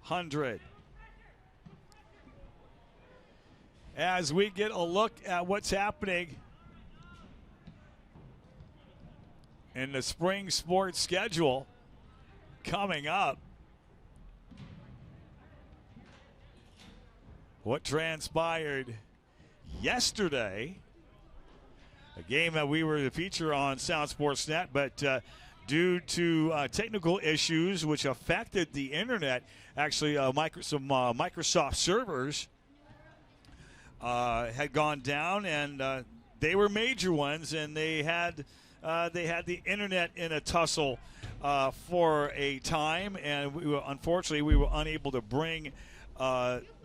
100. As we get a look at what's happening in the spring sports schedule coming up, what transpired yesterday, a game that we were the feature on Sound Sports Net, but due to technical issues which affected the internet, actually some Microsoft servers had gone down, and they were major ones, and they had the internet in a tussle for a time, and unfortunately we were unable to bring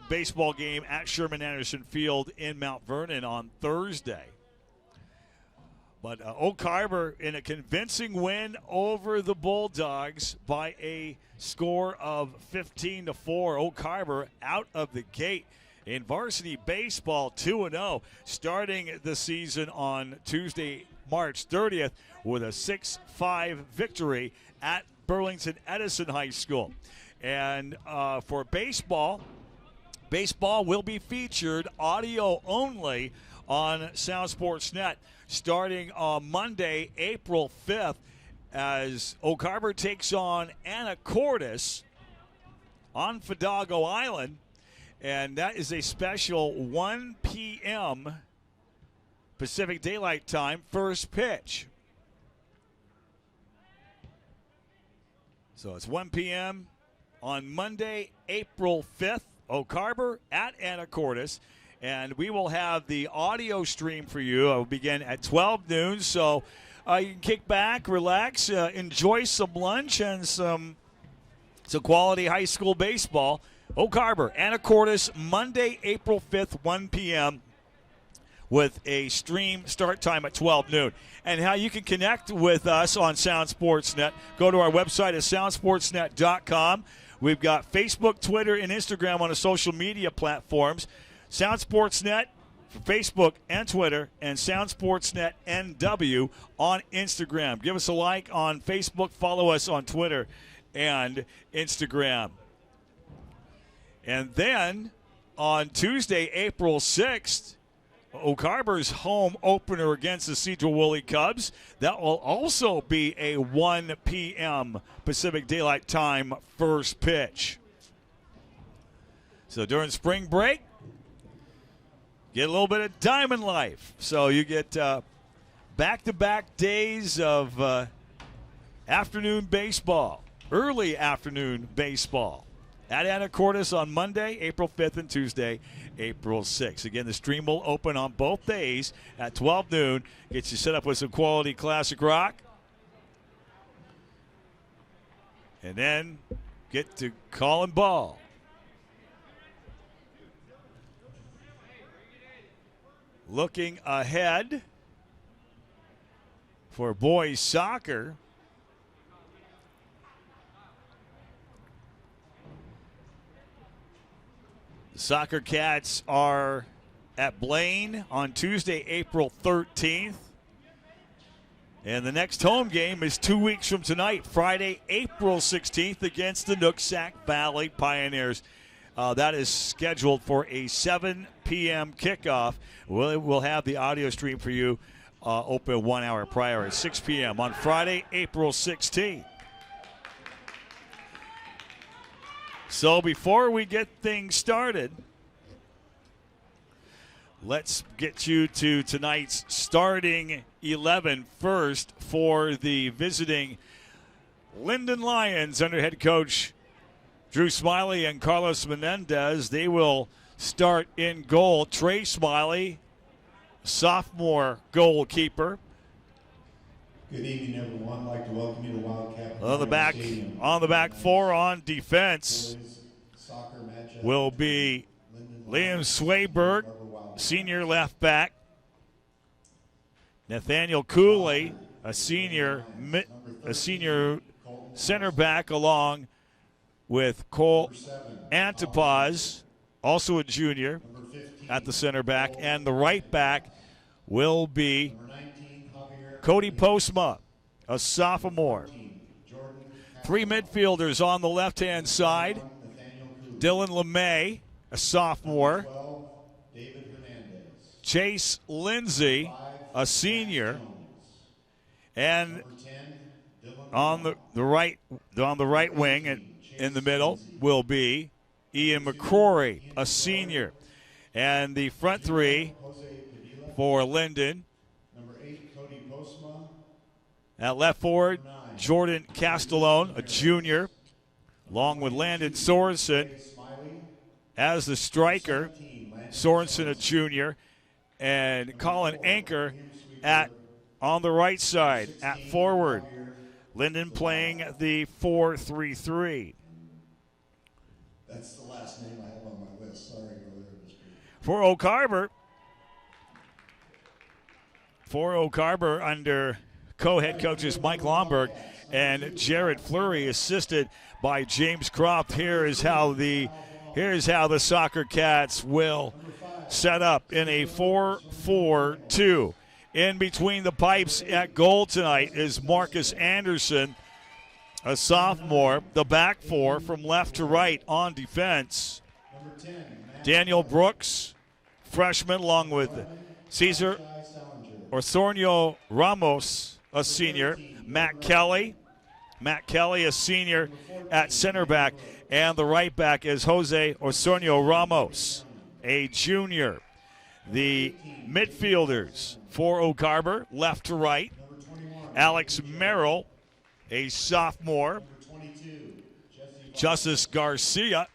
baseball game at Sherman Anderson Field in Mount Vernon on Thursday. But Oak Harbor in a convincing win over the Bulldogs by a score of 15-4. Oak Harbor out of the gate in varsity baseball 2-0, starting the season on Tuesday, March 30th, with a 6-5 victory at Burlington Edison High School. And for baseball will be featured audio only on Sound Sports Net starting on Monday, April 5th, as Oak Harbor takes on Anacortes on Fidalgo Island. And that is a special 1 p.m. Pacific Daylight Time first pitch. So it's 1 p.m. on Monday, April 5th, Oak Harbor at Anacortes. And we will have the audio stream for you. It will begin at 12 noon. So you can kick back, relax, enjoy some lunch and some quality high school baseball. Oak Harbor, Anacortes, Monday, April 5th, 1 p.m. with a stream start time at 12 noon. And how you can connect with us on Sound Sports Net, go to our website at soundsportsnet.com. We've got Facebook, Twitter, and Instagram on the social media platforms. Sound Sports Net for Facebook and Twitter, and Sound Sports Net NW on Instagram. Give us a like on Facebook, follow us on Twitter and Instagram. And then on Tuesday, April 6th, Oak Harbor's home opener against the Cedro-Woolley Cubs. That will also be a 1 p.m. Pacific Daylight Time first pitch. So during spring break, get a little bit of diamond life. So you get back-to-back days of afternoon baseball, early afternoon baseball at Anacortes on Monday, April 5th, and Tuesday, April 6th. Again, the stream will open on both days at 12 noon. Gets you set up with some quality classic rock. And then get to calling ball. Looking ahead for boys soccer. The Soccer Cats are at Blaine on Tuesday, April 13th. And the next home game is 2 weeks from tonight, Friday, April 16th, against the Nooksack Valley Pioneers. That is scheduled for a 7 p.m. kickoff. We'll have the audio stream for you open 1 hour prior at 6 p.m. on Friday, April 16th. So before we get things started, let's get you to tonight's starting 11 first for the visiting Linden Lions under head coach Drew Smiley and Carlos Menendez. They will start in goal. Trey Smiley, sophomore goalkeeper. Good evening, everyone. I'd like to welcome you to Wildcat. On the back four on defense will be Liam Swayberg, senior left back. Nathaniel Cooley, a senior center back, along with Cole Antipas, also a junior at the center back. And the right back will be Cody Postma, a sophomore. Three midfielders on the left-hand side. Dylan LeMay, a sophomore. 12, David Hernandez. Chase Lindsay, 5, a senior. Max Jones. And Number 10, Dylan on the right wing and in the middle will be Ian McCrory, a senior. And the front three Jose Padilla. for Linden. Number 8, Cody Postma. At left forward, Jordan Castellone, a junior, along with Landon Sorensen Ray Smiley. as the striker. 17, Landon Sorensen, a junior, and Colin Anker on the right side at forward. Linden playing the 4-3-3. That's the last name I have on my list. Sorry, earlier this week. For Oak Harbor under co-head coaches Mike Lomberg and Jared Fleury, assisted by James Croft. Here's how the Soccer Cats will set up in a 4-4-2. In between the pipes at goal tonight is Marcus Anderson, a sophomore. The back four from left to right on defense. Number 10, Daniel Brooks, freshman, along with Cesar Orsornio Ramos, a senior. Matt Kelly, a senior at center back. And the right back is Jose Orsornio Ramos, a junior. The midfielders for Oak Harbor, left to right. Alex Merrill, a sophomore. number 22, Justice Garcia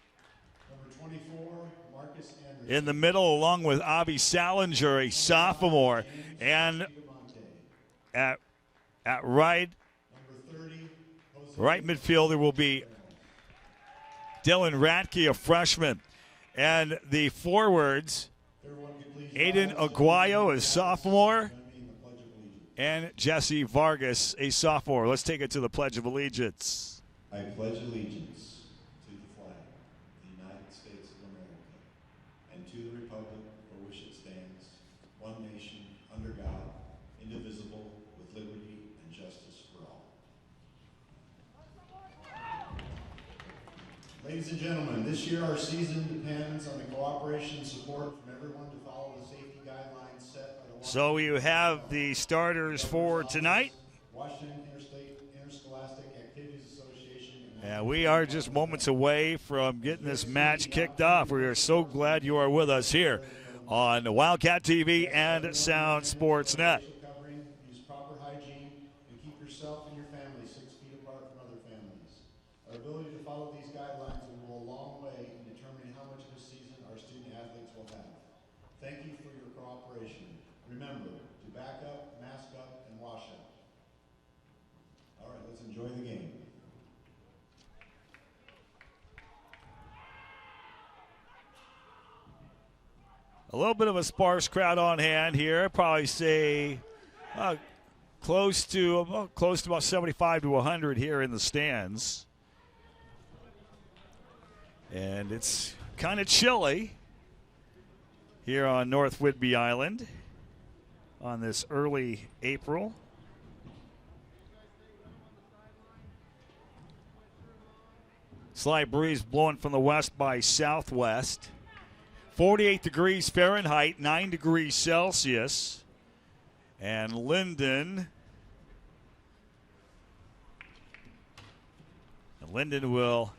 number 24, Marcus Anderson. in the middle, along with Avi Salinger, a sophomore. And at right Number 30, Jose right midfielder will be Dylan Radke, a freshman. And the forwards, Everyone could please Aiden rise. Aguayo, a sophomore, Join me in the Pledge of Allegiance. and Jesse Vargas, a sophomore. Let's take it to the Pledge of Allegiance. I pledge allegiance to the flag of the United States of America and to the republic for which it stands, one nation, under God, indivisible, with liberty and justice for all. Ladies and gentlemen, this year our season depends on the cooperation and support from everyone to follow the safety guidelines set by the So you have the starters for tonight. Washington Interscholastic Activities Association. And we are just moments away from getting this match kicked off. We are so glad you are with us here on Wildcat TV and Sound Sports Net. Covering, use proper hygiene, and keep yourself and your family 6 feet apart from other families. Our ability to follow these guidelines will go a long way in determining how much of a season our student athletes will have. Thank you for your cooperation. Remember to back up, mask up, and wash up. All right, let's enjoy the game. A little bit of a sparse crowd on hand here. I'd probably say close to about 75 to 100 here in the stands. And it's kind of chilly here on North Whidbey Island on this early April. Slight breeze blowing from the west by southwest. 48 degrees Fahrenheit, 9 degrees Celsius. And Linden will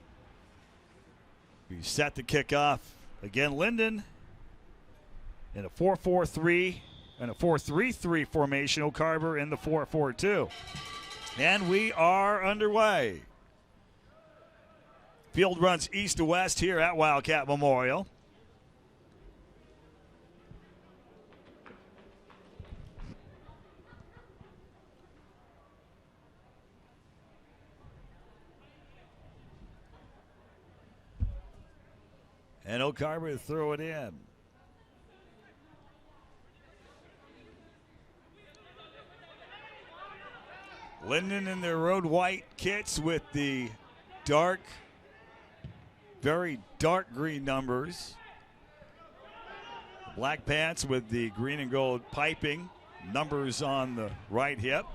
be set to kick off. Again, Linden in a 4-4-3 and a 4-3-3 formation. Oak Harbor in the 4-4-2. And we are underway. Field runs east to west here at Wildcat Memorial. And Oak Harbor throw it in. Linden in their road white kits with the dark, very dark green numbers. Black pants with the green and gold piping. Numbers on the right hip.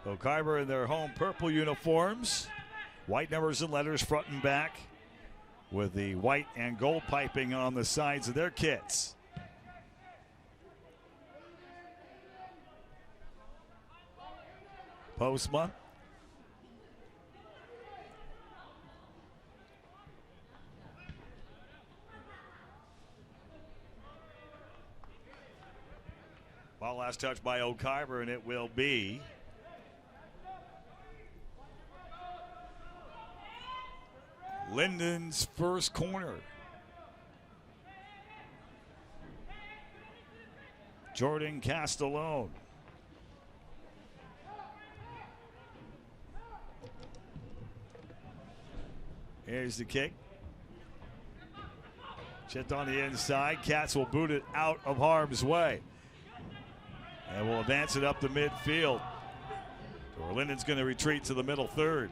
Oak Harbor in their home purple uniforms. White numbers and letters front and back. with the white and gold piping on the sides of their kits. Postma. Ball last touch by O'Carver, and it will be Linden's first corner. Jordan Castellone. Here's the kick. Chipped on the inside. Cats will boot it out of harm's way. And will advance it up the midfield. Or Linden's going to retreat to the middle third.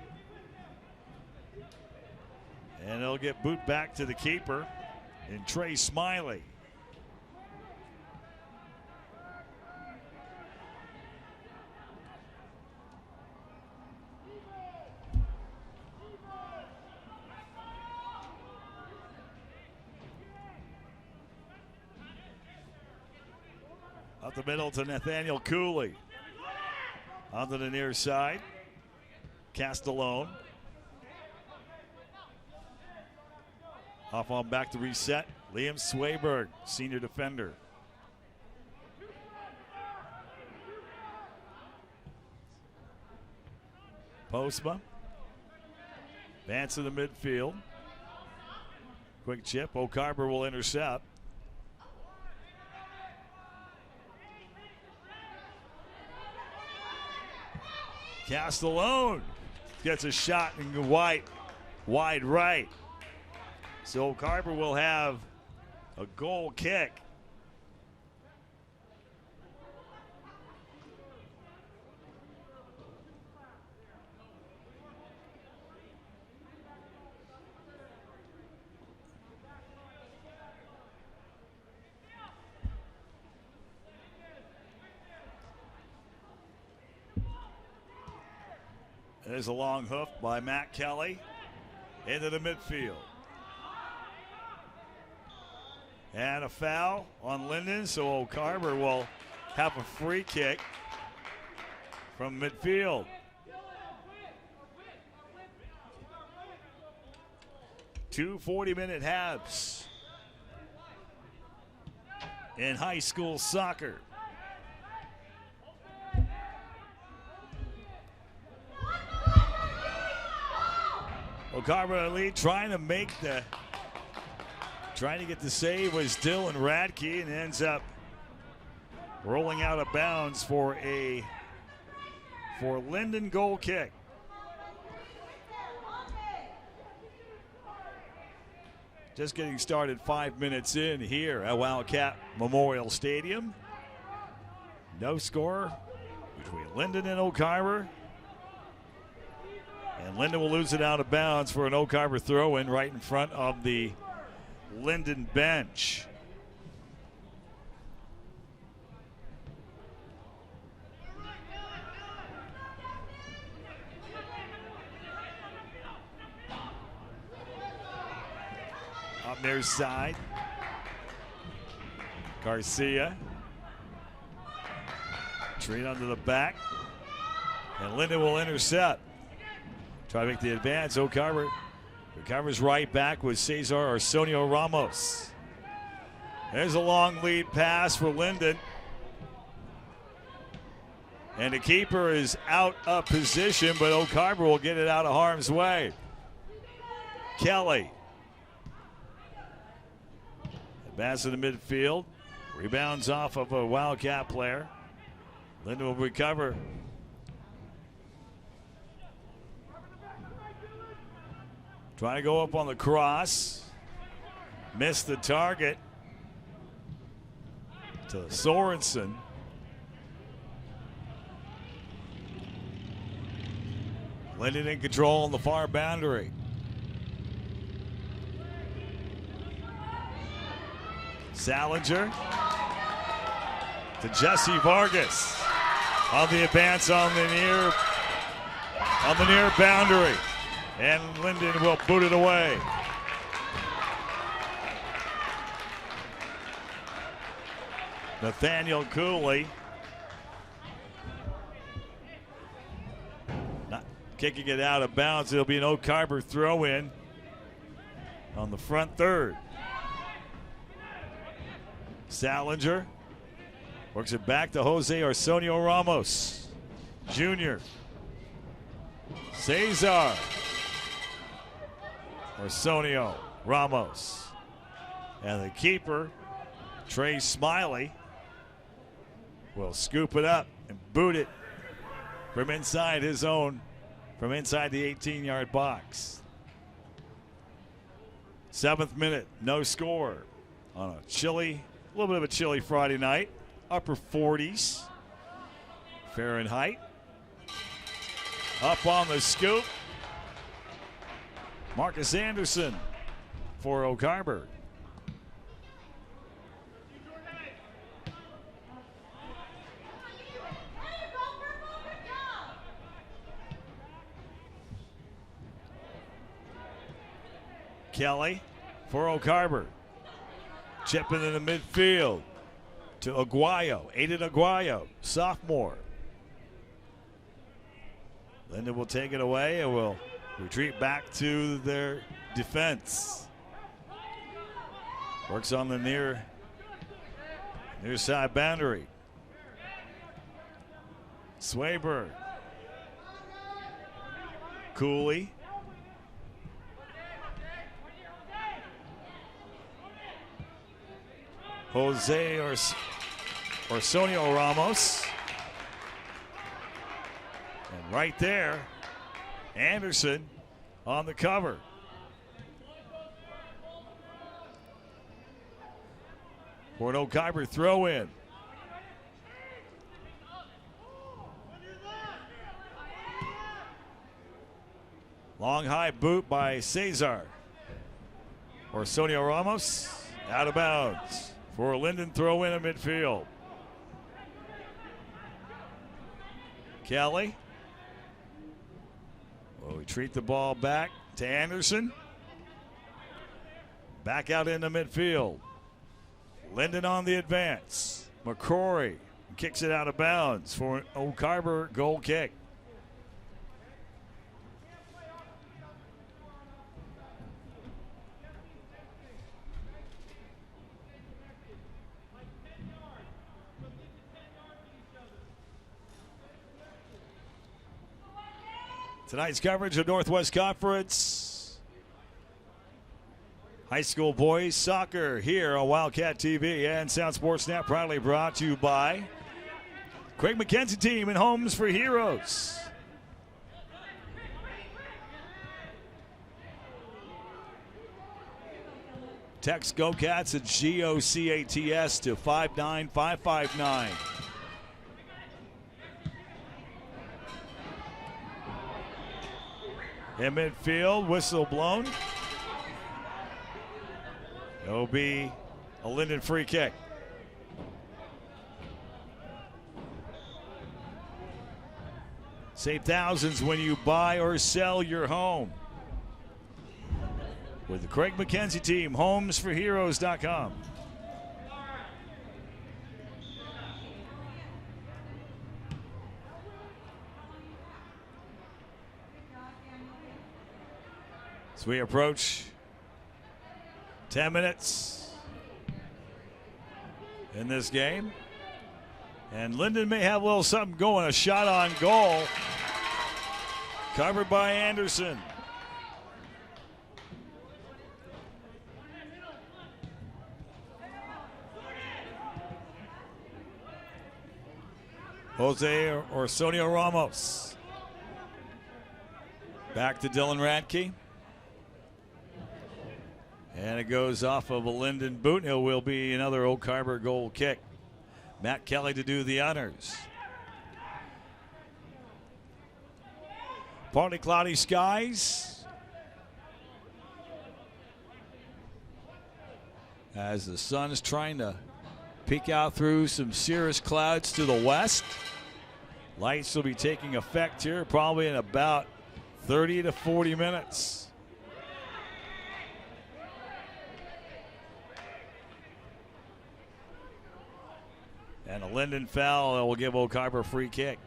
And it'll get boot back to the keeper in Trey Smiley. Up the middle to Nathaniel Cooley. Onto the near side. Castellone. Off on back to reset. Liam Swayberg, senior defender. Postma. Advance to the midfield. Quick chip. O'Carver will intercept. Castellone gets a shot in wide right. So Carver will have a goal kick. There's a long hoof by Matt Kelly into the midfield. And a foul on Linden, so O'Carver will have a free kick from midfield. Two 40-minute halves in high school soccer. O'Carver in the lead, trying to get the save was Dylan Radke, and ends up rolling out of bounds for Linden goal kick. Just getting started 5 minutes in here at Wildcat Memorial Stadium. No score between Linden and O'Carver. And Linden will lose it out of bounds for an O'Carver throw-in right in front of the Linden bench. Up near side. Garcia. Treat under the back. And Linden will intercept. Try to make the advance. O'Carver's right back with Cesar Arsenio Ramos. There's a long lead pass for Linden. And the keeper is out of position, but O'Carver will get it out of harm's way. Kelly. Advance to the midfield. Rebounds off of a Wildcat player. Linden will recover. Trying to go up on the cross. Missed the target to Sorensen. Linden in control on the far boundary. Salinger to Jesse Vargas on the advance on the near boundary. And Linden will boot it away. Nathaniel Cooley. Not kicking it out of bounds. It'll be an Oak Harbor throw in on the front third. Salinger works it back to Jose Arsenio Ramos Jr. Cesar. Arsenio Ramos. And the keeper, Trey Smiley, will scoop it up and boot it from inside his own, from inside the 18-yard box. 7th minute, no score on a little bit of a chilly Friday night. Upper 40s Fahrenheit. Up on the scoop, Marcus Anderson for Oak Harbor. Kelly for Oak Harbor. Chipping in the midfield to Aguayo. Aiden Aguayo, sophomore. Linden will take it away and will retreat back to their defense. Works on the near side boundary. Swayberg. Cooley. Jose Arsenio Ramos. And right there, Anderson on the cover. For an Oak Harbor throw in. Long high boot by Cesar. Arsenio Ramos out of bounds for a Linden throw in midfield. Kelly will retreat the ball back to Anderson. Back out into midfield. Linden on the advance. McCrory kicks it out of bounds for an Oak Harbor goal kick. Tonight's coverage of Northwest Conference high school boys soccer here on Wildcat TV and Sound Sports Net, proudly brought to you by Craig McKenzie Team and Homes for Heroes. Text GoCats at GOCATS to 59559. In midfield, whistle blown. It'll be a Linden free kick. Save thousands when you buy or sell your home with the Craig McKenzie Team, homesforheroes.com. As we approach 10 minutes in this game. And Linden may have a little something going. A shot on goal. Covered by Anderson. Jose Arsenio Ramos. Back to Dylan Radke. And it goes off of a Linden boot. It will be another Oak Harbor goal kick. Matt Kelly to do the honors. Partly cloudy skies as the sun's trying to peek out through some cirrus clouds to the west. Lights will be taking effect here probably in about 30 to 40 minutes. And a Linden foul that will give Oak Harbor a free kick.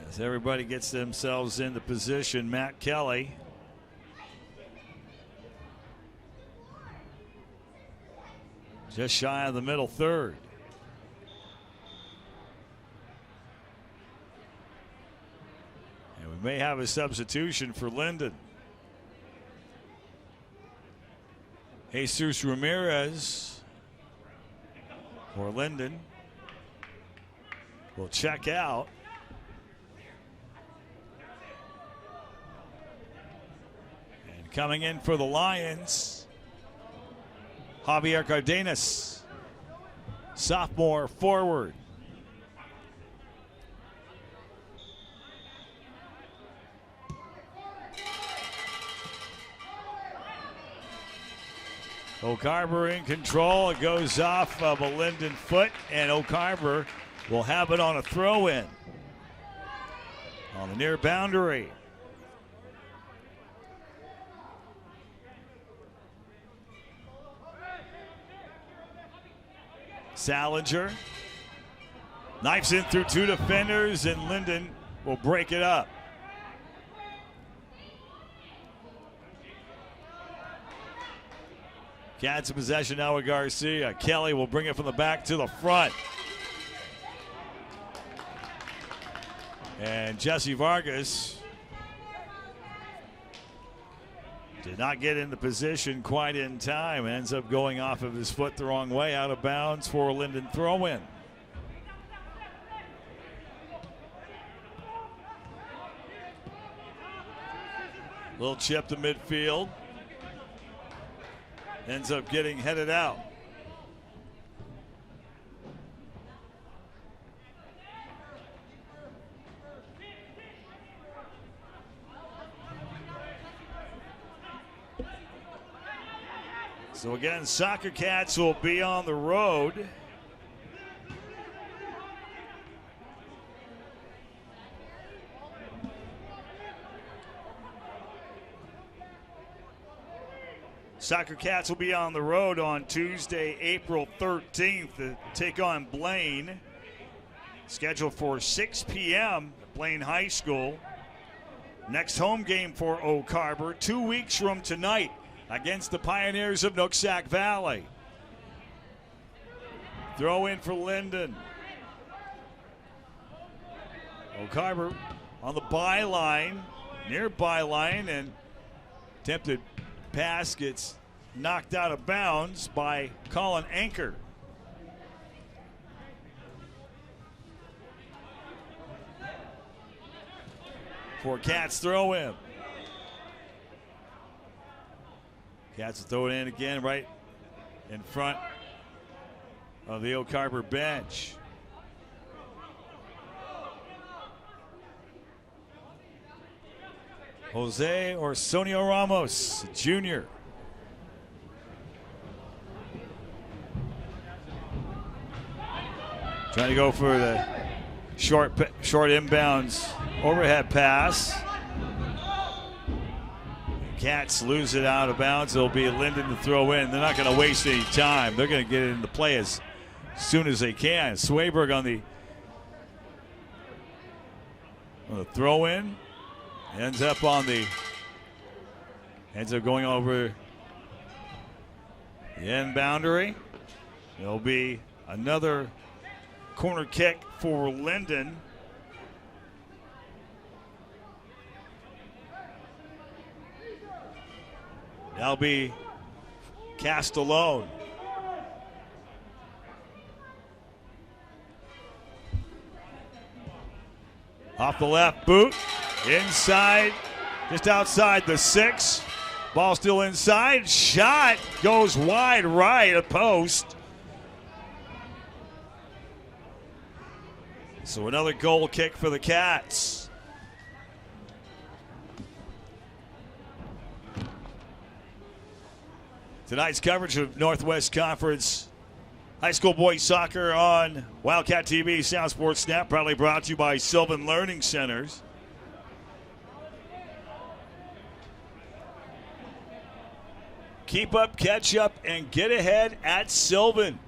As everybody gets themselves into position, Matt Kelly just shy of the middle third. And we may have a substitution for Linden. Jesus Ramirez for Linden will check out. And coming in for the Lions, Javier Cardenas, sophomore forward. Oak Harbor in control. It goes off of a Linden foot, and Oak Harbor will have it on a throw-in on the near boundary. Salinger knifes in through two defenders, and Linden will break it up. Cats in possession now with Garcia. Kelly will bring it from the back to the front. And Jesse Vargas did not get into position quite in time. Ends up going off of his foot the wrong way, out of bounds for a Linden throw-in. Little chip to midfield. Ends up getting headed out. So again, Soccer Cats will be on the road. Soccer Cats will be on the road on Tuesday, April 13th to take on Blaine. Scheduled for 6 p.m. at Blaine High School. Next home game for Oak Harbor 2 weeks from tonight against the Pioneers of Nooksack Valley. Throw in for Linden. Oak Harbor on the byline, near byline, and attempted pass gets knocked out of bounds by Colin Anker. For Cats throw in. Cats will throw it in again right in front of the Oak Harbor bench. Jose Orsonio Ramos, junior. Trying to go for the short inbounds overhead pass. Cats lose it out of bounds. It'll be Linden to throw in. They're not going to waste any time. They're going to get it into play as soon as they can. Swayberg on the throw in. Ends up going over the end boundary. There'll be another corner kick for Linden. That'll be Castellone. Off the left boot. Inside, just outside the 6. Ball still inside. Shot goes wide right at post. So another goal kick for the Cats. Tonight's coverage of Northwest Conference High School Boys Soccer on Wildcat TV, Sound Sports Snap, proudly brought to you by Sylvan Learning Centers. keep up, catch up, and get ahead at Sylvan.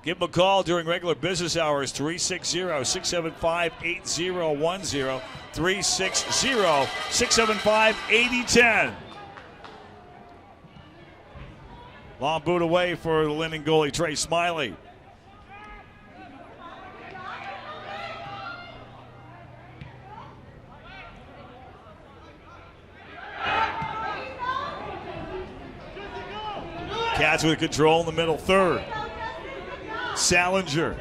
Give them a call during regular business hours, 360-675-8010, 360-675-8010. Long boot away for the Linden goalie, Trey Smiley. Cats with control in the middle third. Salinger.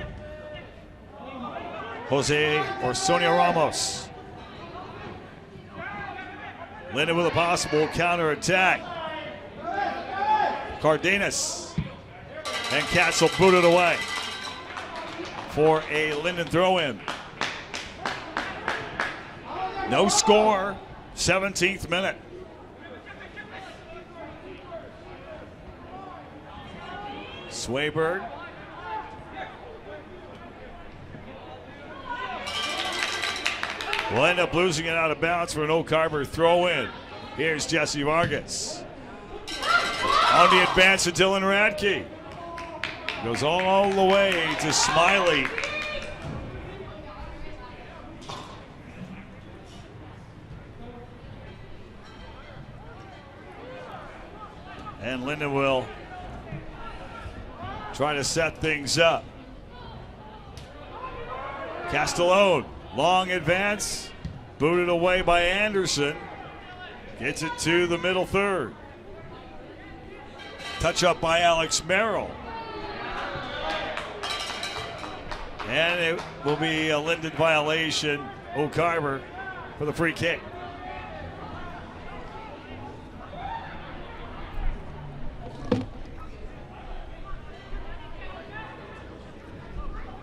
Jose or Sonia Ramos. Linden with a possible counterattack. Cardenas. And Cats will boot it away for a Linden throw-in. No score, 17th minute. Swayberg. Will end up losing it out of bounds for an Oak Harbor throw-in. Here's Jesse Vargas. On the advance to Dylan Radke. Goes all the way to Smiley. And Linden will try to set things up. Castellone, long advance, booted away by Anderson. Gets it to the middle third. Touch up by Alex Merrill. And it will be a Linden violation, Oak Harbor, for the free kick.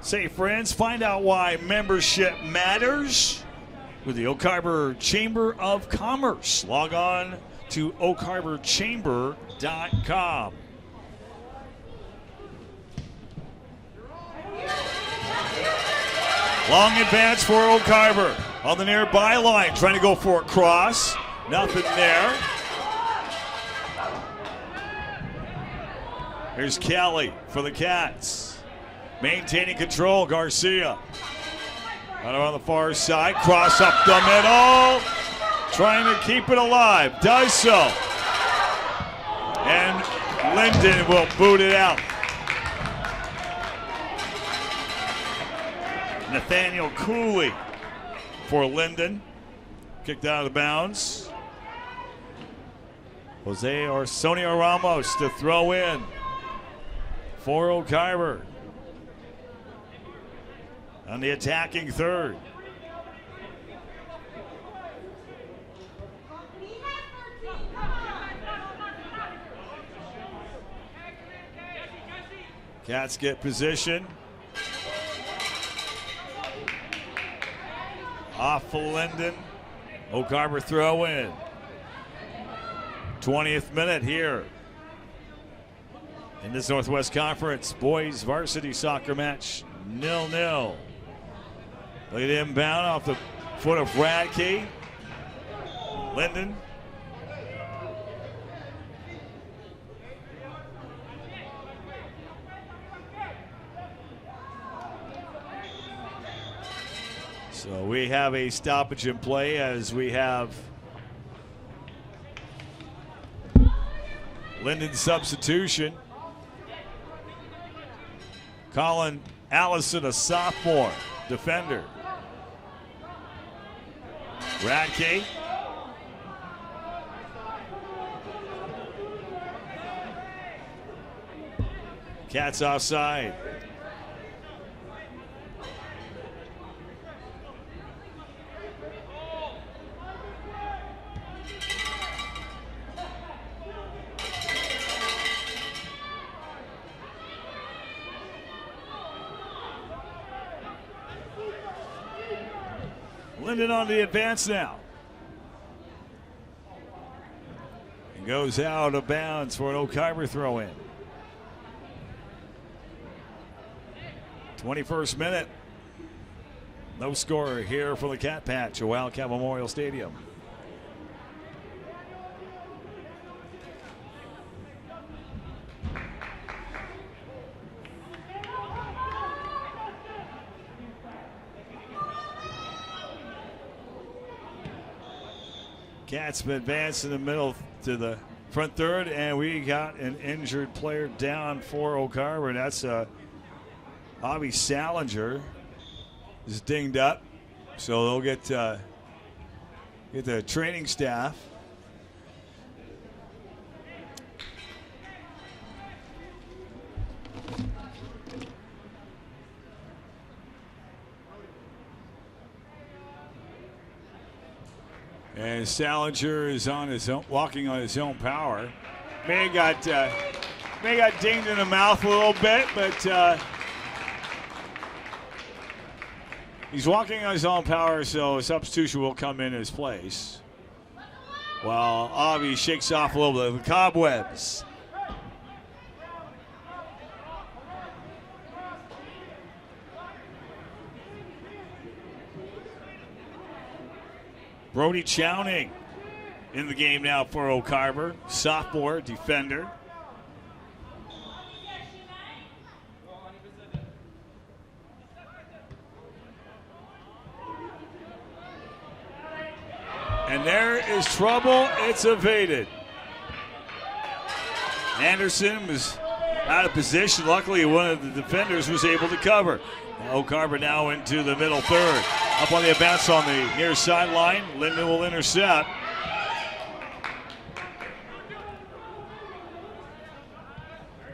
Say, friends, find out why membership matters with the Oak Harbor Chamber of Commerce. Log on to oakharborchamber.com. Long advance for Oak Harbor on the near byline, trying to go for a cross. Nothing there. Here's Kelly for the Cats. Maintaining control, Garcia. Out on the far side, cross up the middle. Trying to keep it alive, does so. And Linden will boot it out. Nathaniel Cooley for Linden. Kicked out of the bounds. Jose or Sonia Ramos to throw in for Oak Harbor. On the attacking third. Cats get position. Off of Linden. Oak Harbor throw in. 20th minute here in this Northwest Conference boys varsity soccer match, 0-0. Look at inbound off the foot of Radke. Linden. So we have a stoppage in play as we have Linden's substitution. Colin Allison, a sophomore defender. Radke. Cats offside. Linden on the advance now. And goes out of bounds for an Oak Harbor throw-in. 21st minute. No score here for the Cat Patch at Wildcat Memorial Stadium. Cats advance in the middle to the front third, and we got an injured player down for Oak Harbor. That's Bobby Salinger is dinged up, so they'll get the training staff. And Salinger is on his own, walking on his own power. May got dinged in the mouth a little bit, but he's walking on his own power, so a substitution will come in his place. While Avi shakes off a little bit of the cobwebs. Brody Chowning in the game now for Oak Harbor, sophomore defender. And there is trouble. It's evaded. Anderson was out of position. Luckily, one of the defenders was able to cover. Oak Harbor now into the middle third. Up on the bounce on the near sideline. Linden will intercept.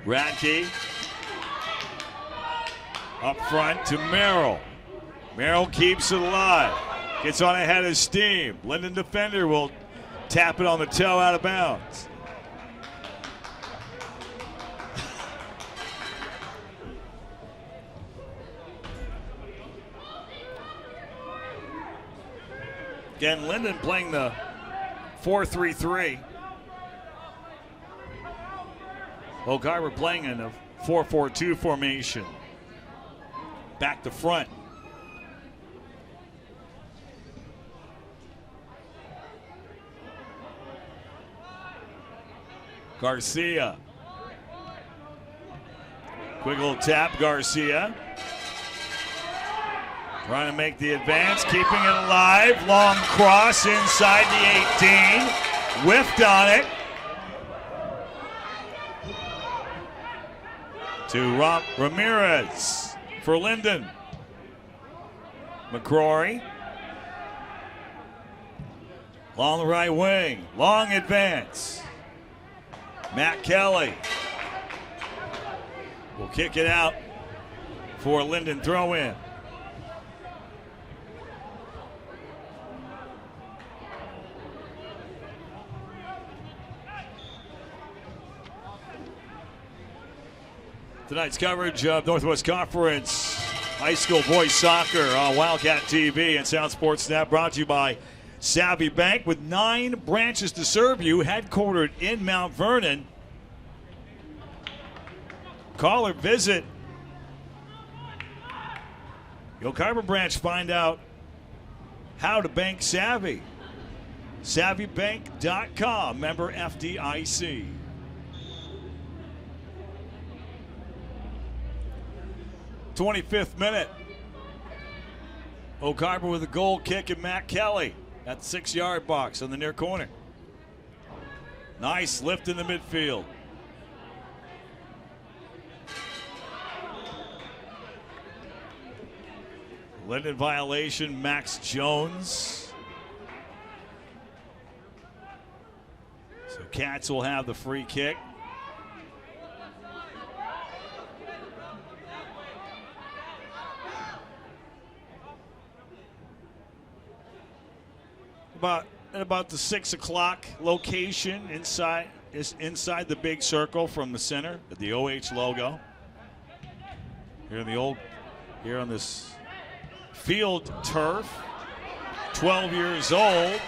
Radke up front to Merrill. Merrill keeps it alive. Gets on ahead of steam. Linden defender will tap it on the toe out of bounds. Again, Linden playing the 4-3-3. Oak Harbor playing in a 4-4-2 formation. Back to front. Garcia. Quick little tap, Garcia. Trying to make the advance, keeping it alive. Long cross inside the 18. Whiffed on it. To Ramirez for Linden. McCrory. Along the right wing. Long advance. Matt Kelly will kick it out for Linden throw in. Tonight's coverage of Northwest Conference High School Boys Soccer on Wildcat TV and Sound Sports Net, brought to you by Savvy Bank, with 9 branches to serve you, headquartered in Mount Vernon. Call or visit the Oak Harbor branch. Find out how to bank savvy. SavvyBank.com, member FDIC. 25th minute. Oak Harbor with a goal kick, and Matt Kelly at the 6-yard box on the near corner. Nice lift in the midfield. Linden violation, Max Jones. So Cats will have the free kick. At about the 6 o'clock location inside the big circle from the center, the OH logo. Here on this field turf, 12 years old.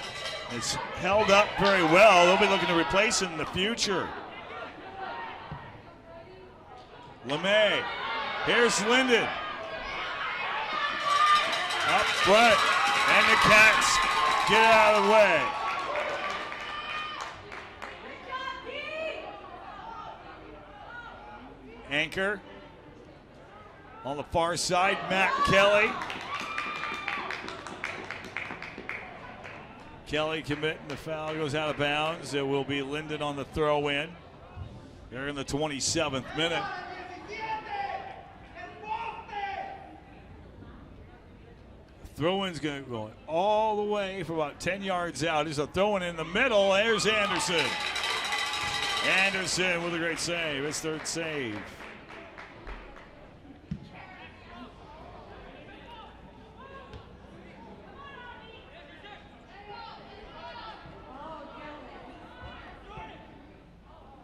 It's held up very well. They'll be looking to replace it in the future. LeMay. Here's Linden. Up front. And the Cats get out of the way. Anchor. On the far side, Matt Kelly. Kelly committing the foul, goes out of bounds. It will be Linden on the throw in. They're in the 27th minute. Throw-in's going to go all the way for about 10 yards out. There's a throw-in in the middle. There's Anderson. Anderson with a great save. His third save.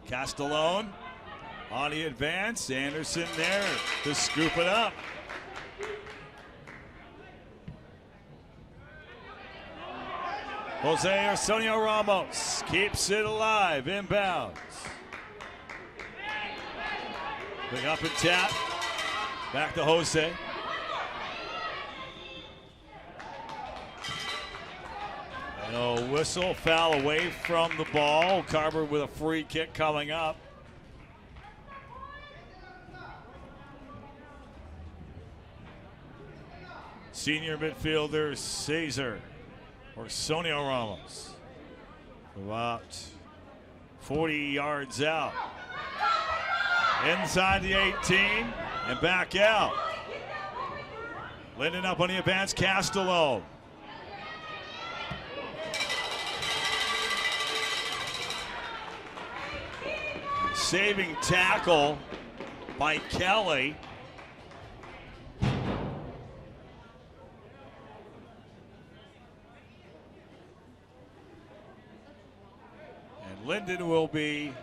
Castellone on the advance. Anderson there to scoop it up. Jose Arsenio Ramos keeps it alive, inbounds. Bring up and tap. Back to Jose. And a whistle, foul away from the ball. Carver with a free kick coming up. Senior midfielder Cesar Arsenio Ramos. About 40 yards out. Inside the 18 and back out. Linden up on the advance, Castellone. Saving tackle by Kelly. And Linden will be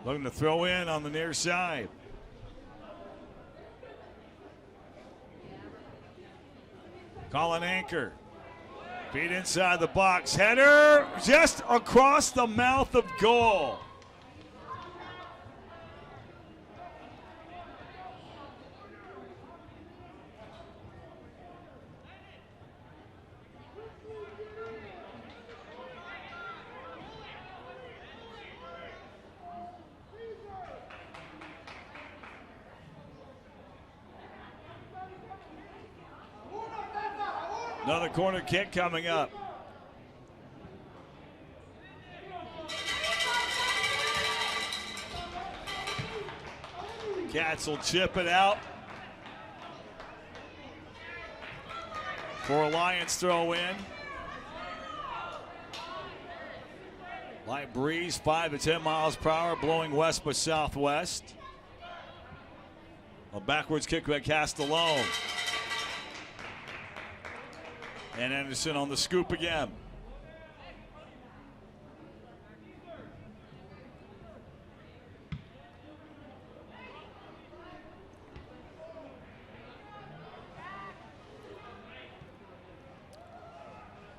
looking to throw in on the near side. Colin Anchor. Feet inside the box. Header just across the mouth of goal. Another corner kick coming up. Cats will chip it out for a Lions throw in. Light breeze, 5 to 10 miles per hour, blowing west by southwest. A backwards kick by Castellone. And Anderson on the scoop again.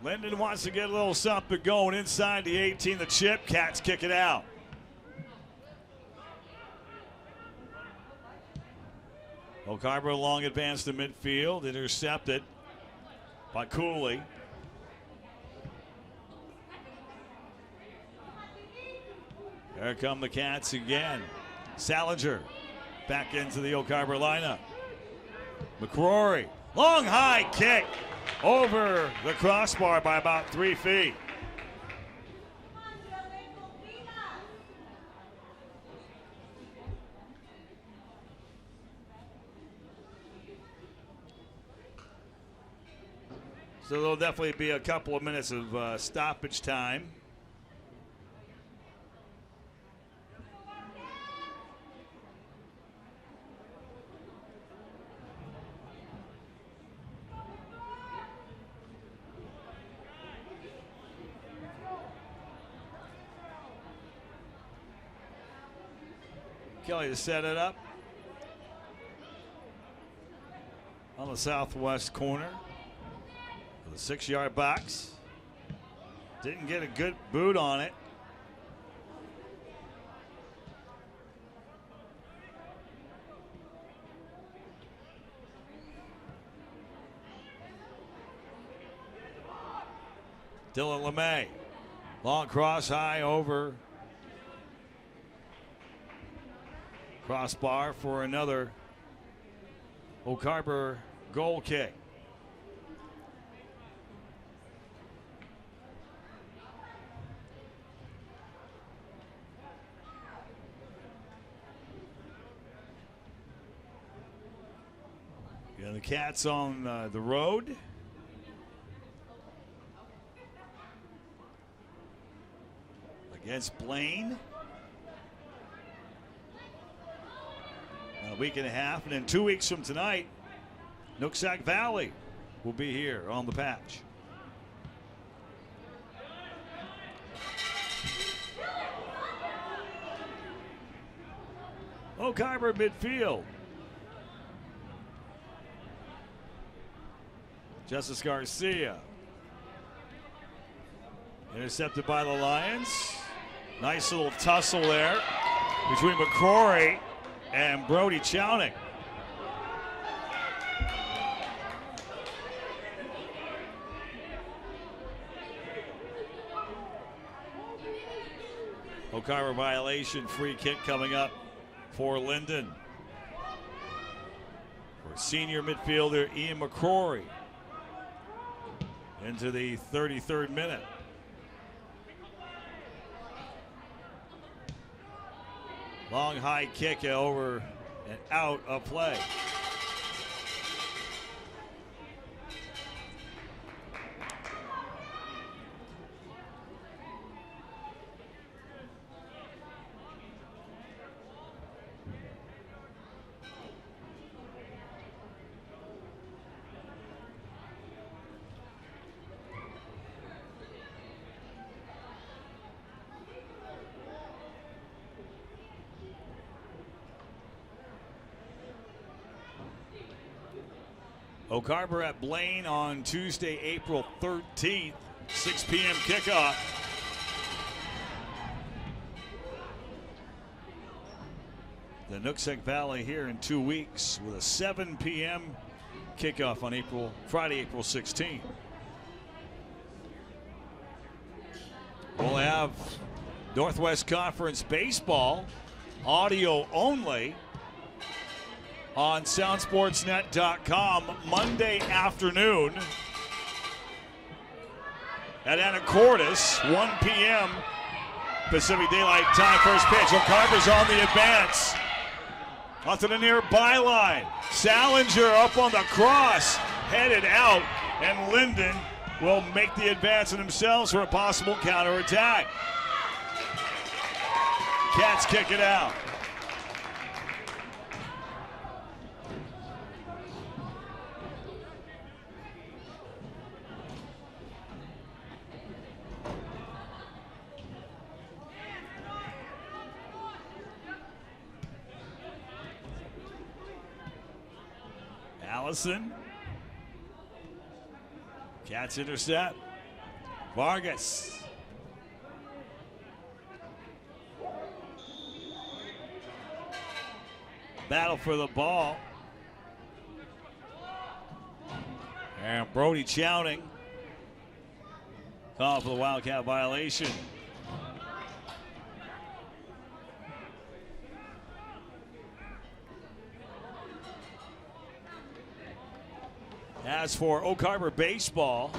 Linden wants to get a little something going inside the 18. The chip, Cats kick it out. O'Carver long advance to midfield, intercepted by Cooley. There come the Cats again. Salinger back into the O'Carver lineup. McCrory, long high kick over the crossbar by about 3 feet. So there'll definitely be a couple of minutes of stoppage time. Kelly to set it up on the southwest corner. The 6-yard box. Didn't get a good boot on it. Dylan LeMay. Long cross high over crossbar for another Oak Harbor goal kick. Yeah, the Cats on the road. Against Blaine. A week and a half, and then 2 weeks from tonight, Nooksack Valley will be here on the patch. Oak Harbor midfield. Justice Garcia. Intercepted by the Lions. Nice little tussle there between McCrory and Brody Chowning. Oak Harbor violation, free kick coming up for Linden. For senior midfielder Ian McCrory into the 33rd minute. Long high kick over and out of play. Oak Harbor at Blaine on Tuesday, April 13th, 6 p.m. kickoff. The Nooksack Valley here in 2 weeks with a 7 p.m. kickoff on Friday, April 16th. We'll have Northwest Conference baseball, audio only, on soundsportsnet.com Monday afternoon at Anacortes, 1 p.m. Pacific Daylight Time. First pitch. Oak Harbor's on the advance. Off to the near byline. Salinger up on the cross, headed out, and Linden will make the advance on themselves for a possible counterattack. Cats kick it out. Allison. Cats intercept. Vargas. Battle for the ball. And Brody Chowning called for the Wildcat violation. As for Oak Harbor baseball,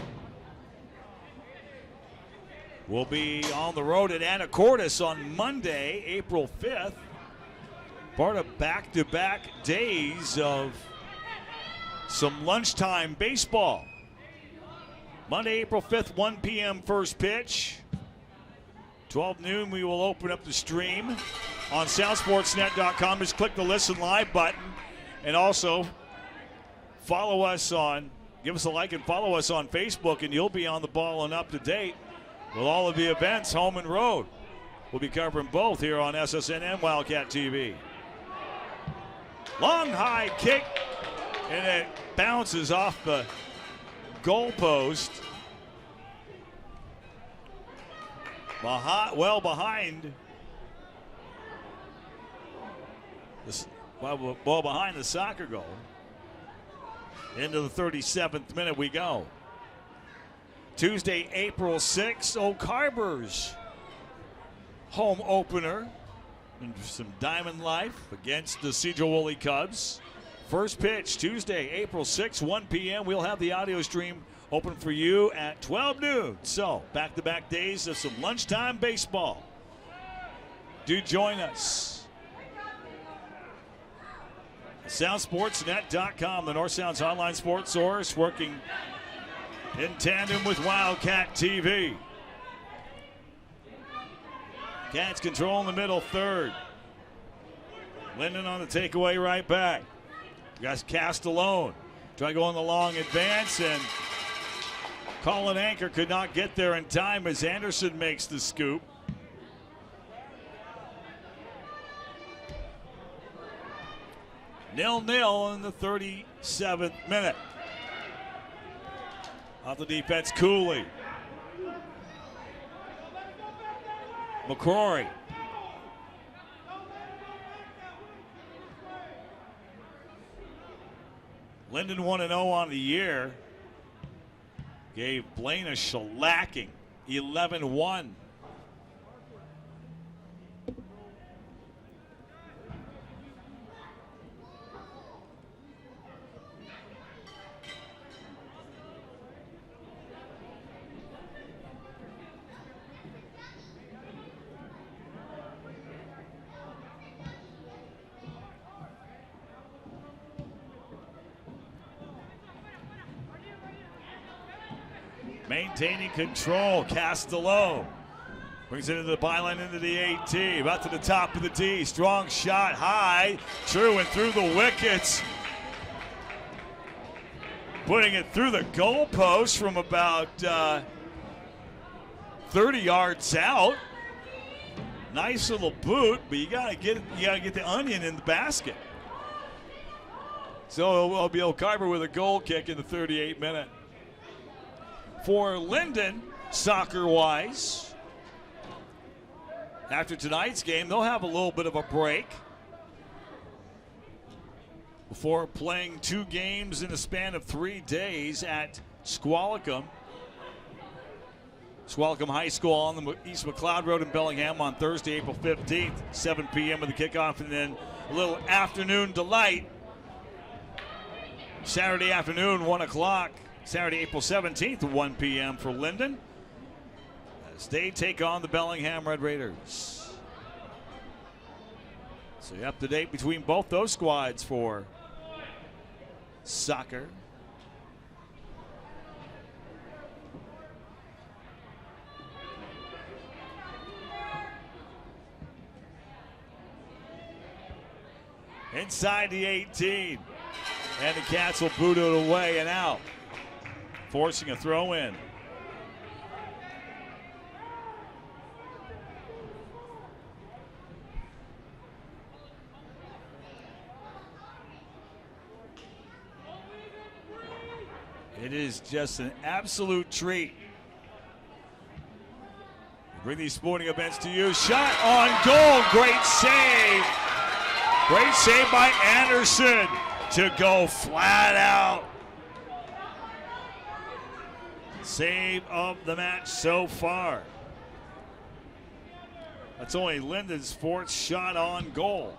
we'll be on the road at Anacortes on Monday, April 5th. Part of back-to-back days of some lunchtime baseball. Monday, April 5th, 1 p.m. first pitch. 12 noon, we will open up the stream on soundsportsnet.com. Just click the Listen Live button, and also follow us give us a like and follow us on Facebook, and you'll be on the ball and up to date with all of the events, home and road. We'll be covering both here on SSN and Wildcat TV. Long high kick, and it bounces off the goalpost. Behind the soccer goal. Into the 37th minute we go. Tuesday, April 6th, Oak Harbor's home opener in some Diamond Life against the Cedro Woolley Cubs. First pitch Tuesday, April 6th, 1 p.m. We'll have the audio stream open for you at 12 noon. So back-to-back days of some lunchtime baseball. Do join us. SoundSportsNet.com, the North Sound's online sports source, working in tandem with Wildcat TV. Cats control in the middle third. Linden on the takeaway right back. You guys Castellone try going the long advance, and Colin Anker could not get there in time as Anderson makes the scoop. Nil-nil in the 37th minute. Off the defense, Cooley. McCrory. Linden 1-0 on the year. Gave Blaine a shellacking, 11-1. Maintaining control, Castello brings it into the byline, into the 18, about to the top of the D. Strong shot, high, true, and through the wickets. Putting it through the goalpost from about 30 yards out. Nice little boot, but you gotta get the onion in the basket. So it'll be O'Carver with a goal kick in the 38th minute. For Linden, soccer-wise, after tonight's game, they'll have a little bit of a break before playing 2 games in the span of 3 days at Squalicum. Squalicum High School on the East McLeod Road in Bellingham on Thursday, April 15th, 7 p.m. with the kickoff, and then a little afternoon delight Saturday afternoon, 1 o'clock. Saturday, April 17th, 1 p.m. for Linden, as they take on the Bellingham Red Raiders. So you're up to date between both those squads for soccer. Inside the 18, and the Cats will boot it away and out, forcing a throw in. It is just an absolute treat to bring these sporting events to you. Shot on goal, great save. Great save by Anderson to go flat out. Save of the match so far. That's only Linden's 4th shot on goal.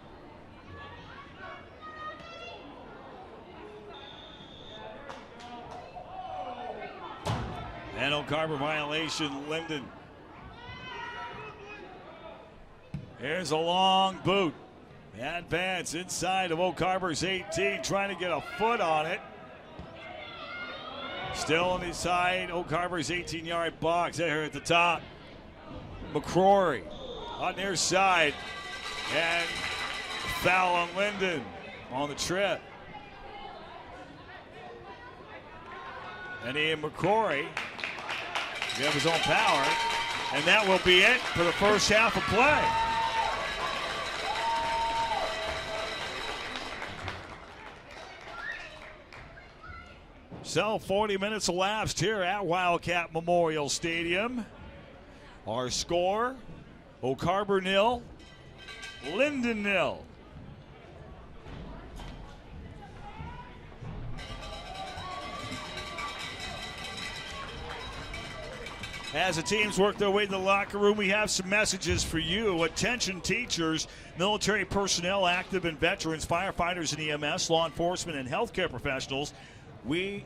And O'Carver violation, Linden. Here's a long boot. Advance inside of O'Carver's 18, trying to get a foot on it. Still on the side, O'Carver's 18-yard box. There at the top. McCrory on their side. And foul on Linden on the trip. And Ian McCrory, he have his own power. And that will be it for the first half of play. So 40 minutes elapsed here at Wildcat Memorial Stadium. Our score, O'Carver 0, Linden 0. As the teams work their way to the locker room, we have some messages for you. Attention teachers, military personnel, active and veterans, firefighters and EMS, law enforcement, and healthcare professionals.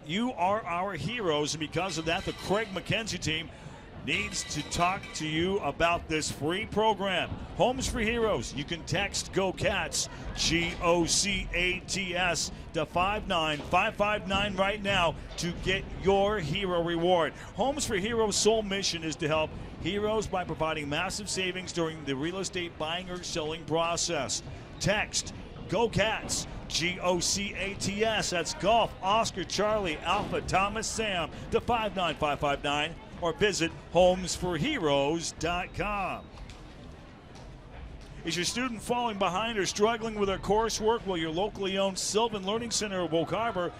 You are our heroes, and because of that, the Craig McKenzie team needs to talk to you about this free program, Homes for Heroes. You can text Go Cats, GOCATS, to 59559 right now to get your hero reward. Homes for Heroes' sole mission is to help heroes by providing massive savings during the real estate buying or selling process. Text Go Cats, GOCATS, that's Golf, Oscar, Charlie, Alpha, Thomas, Sam, to 59559. Or visit homesforheroes.com. Is your student falling behind or struggling with their coursework? Well, your locally owned Sylvan Learning Center of Oak Harbor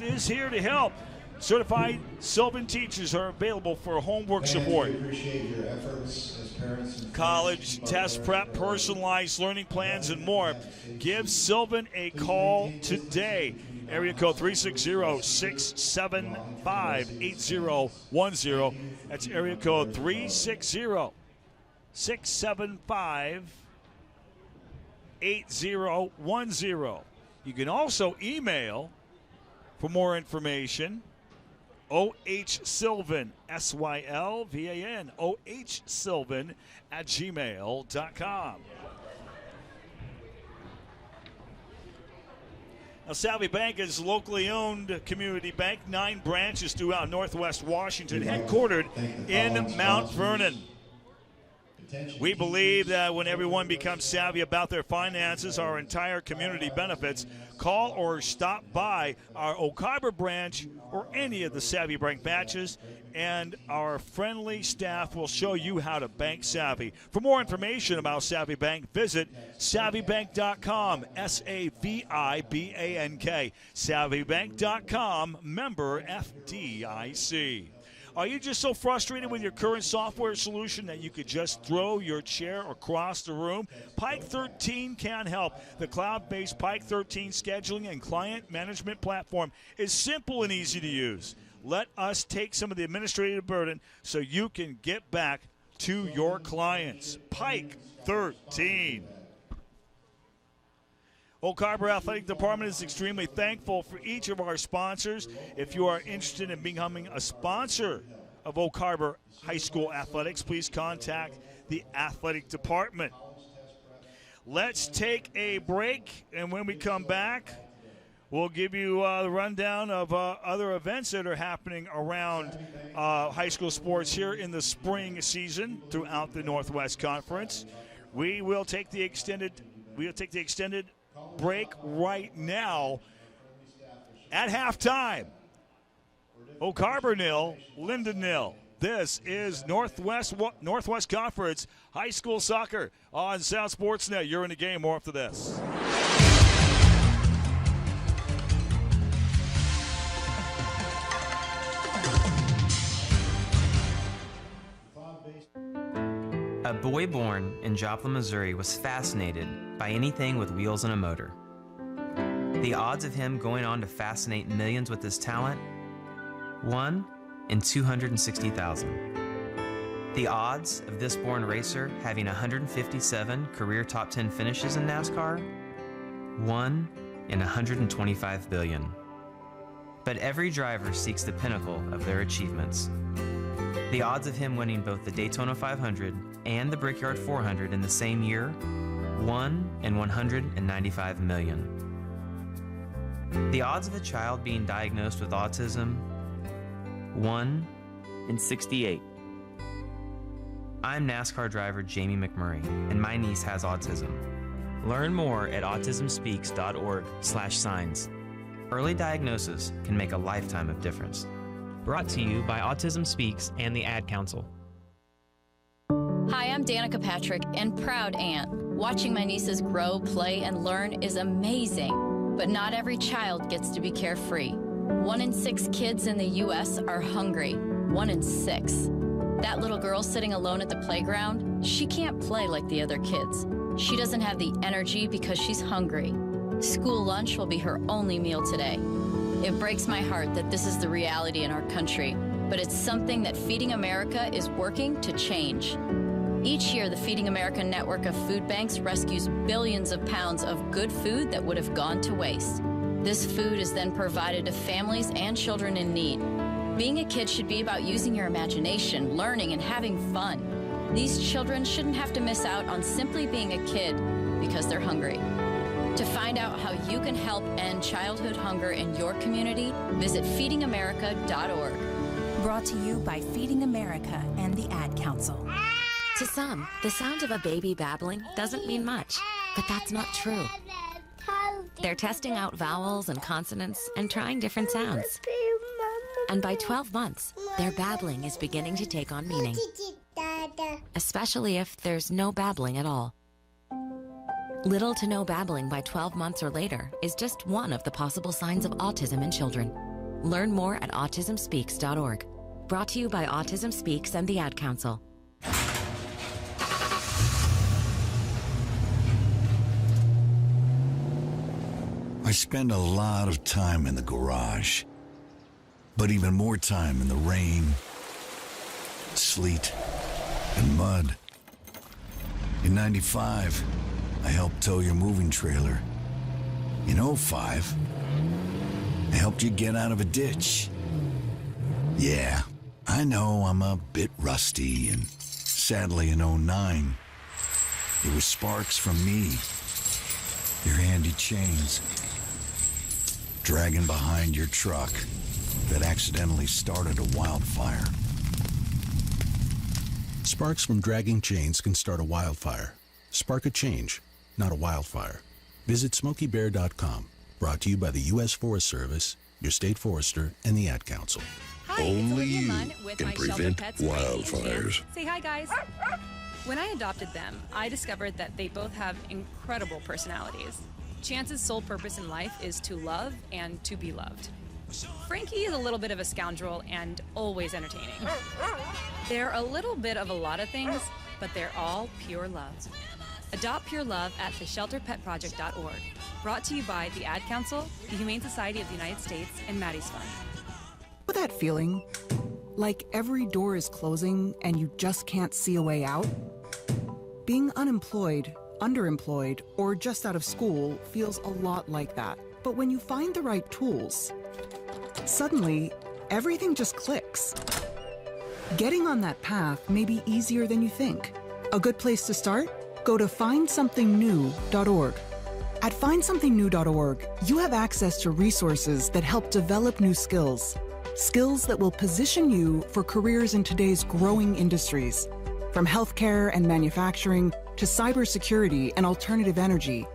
is here to help. Certified Sylvan teachers are available for homework support. We appreciate your efforts as parents and college, test prep, personalized learning plans, and more. Give Sylvan a call today. Area code 360-675-8010. That's area code 360-675-8010. You can also email for more information. OHSylvan, SYLVAN, OHSylvan at gmail.com. Now, Savvy Bank is a locally owned community bank, 9 branches throughout Northwest Washington, headquartered in Mount Vernon. We believe that when everyone becomes savvy about their finances, our entire community benefits. Call or stop by our Oak Harbor branch or any of the Savvy Bank branches, and our friendly staff will show you how to bank savvy. For more information about Savvy Bank, visit savvybank.com, SAVIBANK, savvybank.com, member FDIC. Are you just so frustrated with your current software solution that you could just throw your chair across the room? Pike 13 can help. The cloud-based Pike 13 scheduling and client management platform is simple and easy to use. Let us take some of the administrative burden so you can get back to your clients. Pike 13. Oak Harbor Athletic Department is extremely thankful for each of our sponsors. If you are interested in becoming a sponsor of Oak Harbor High School Athletics, please contact the Athletic Department. Let's take a break, and when we come back, we'll give you the rundown of other events that are happening around high school sports here in the spring season throughout the Northwest Conference. We'll take the extended break right now. At halftime, Oak Harbor 0, Linden 0. This is Northwest Conference High School Soccer on South Sportsnet. You're in the game. More after this. A boy born in Joplin, Missouri was fascinated by anything with wheels and a motor. The odds of him going on to fascinate millions with his talent? 1 in 260,000. The odds of this born racer having 157 career top 10 finishes in NASCAR? 1 in 125 billion. But every driver seeks the pinnacle of their achievements. The odds of him winning both the Daytona 500 and the Brickyard 400 in the same year? 1 in 195 million. The odds of a child being diagnosed with autism? 1 in 68. I'm NASCAR driver Jamie McMurray, and my niece has autism. Learn more at autismspeaks.org/signs. Early diagnosis can make a lifetime of difference. Brought to you by Autism Speaks and the Ad Council. Hi, I'm Danica Patrick and proud aunt. Watching my nieces grow, play, and learn is amazing, but not every child gets to be carefree. 1 in 6 kids in the U.S. are hungry. 1 in 6. That little girl sitting alone at the playground, she can't play like the other kids. She doesn't have the energy because she's hungry. School lunch will be her only meal today. It breaks my heart that this is the reality in our country. but it's something that Feeding America is working to change. Each year, the Feeding America network of food banks rescues billions of pounds of good food that would have gone to waste. This food is then provided to families and children in need. Being a kid should be about using your imagination, learning, and having fun. These children shouldn't have to miss out on simply being a kid because they're hungry. To find out how you can help end childhood hunger in your community, visit feedingamerica.org. Brought to you by Feeding America and the Ad Council. To some, the sound of a baby babbling doesn't mean much, but that's not true. They're testing out vowels and consonants and trying different sounds. And by 12 months, their babbling is beginning to take on meaning, especially if there's no babbling at all. Little to no babbling by 12 months or later is just one of the possible signs of autism in children. Learn more at autismspeaks.org. Brought to you by Autism Speaks and the Ad Council. I spend a lot of time in the garage, but even more time in the rain, sleet, and mud. In '95, I helped tow your moving trailer. In '05, I helped you get out of a ditch. Yeah, I know I'm a bit rusty, and sadly in '09, it was sparks from me, your handy chains, dragging behind your truck that accidentally started a wildfire. Sparks from dragging chains can start a wildfire. Spark a change, not a wildfire. Visit SmokeyBear.com. Brought to you by the U.S. Forest Service, your state forester, and the Ad Council. Hi, Only it's you Munn with can my prevent shelter pets, wildfires. Say hi, guys. When I adopted them, I discovered that they both have incredible personalities. Chance's sole purpose in life is to love and to be loved. Frankie is a little bit of a scoundrel and always entertaining. They're a little bit of a lot of things, but they're all pure love. Adopt pure love at theshelterpetproject.org. Brought to you by the Ad Council, the Humane Society of the United States, and Maddie's Fund. Know that feeling? Like every door is closing and you just can't see a way out? Being unemployed, underemployed, or just out of school feels a lot like that. But when you find the right tools, suddenly everything just clicks. Getting on that path may be easier than you think. A good place to start? Go to findsomethingnew.org. At findsomethingnew.org, you have access to resources that help develop new skills. Skills that will position you for careers in today's growing industries, from healthcare and manufacturing to cybersecurity and alternative energy.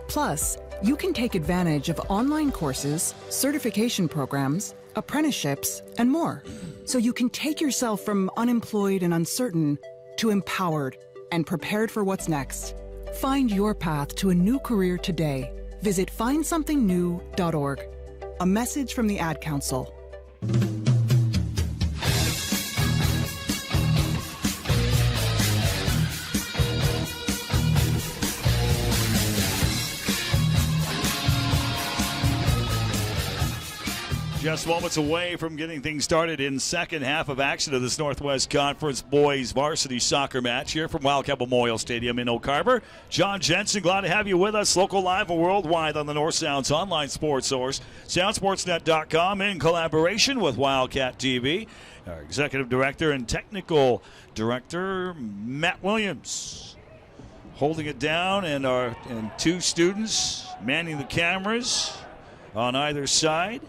Plus, you can take advantage of online courses, certification programs, apprenticeships, and more. So you can take yourself from unemployed and uncertain to empowered and prepared for what's next. Find your path to a new career today. Visit findsomethingnew.org. A message from the Ad Council. Just moments away from getting things started in second half of action of this Northwest Conference boys varsity soccer match here from Wildcat Memorial Stadium in Oak Harbor. John Jensen, glad to have you with us, local, live, and worldwide on the North Sound's online sports source, soundsportsnet.com, in collaboration with Wildcat TV. Our executive director and technical director, Matt Williams, holding it down, and two students manning the cameras on either side.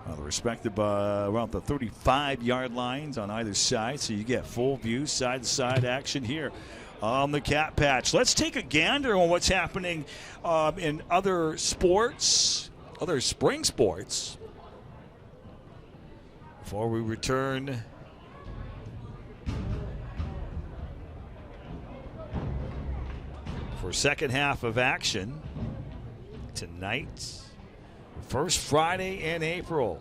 They're respected by around the 35-yard lines on either side, so you get full view, side-to-side action here on the Cat Patch. Let's take a gander on what's happening in other sports, other spring sports, before we return for second half of action tonight. First Friday in April.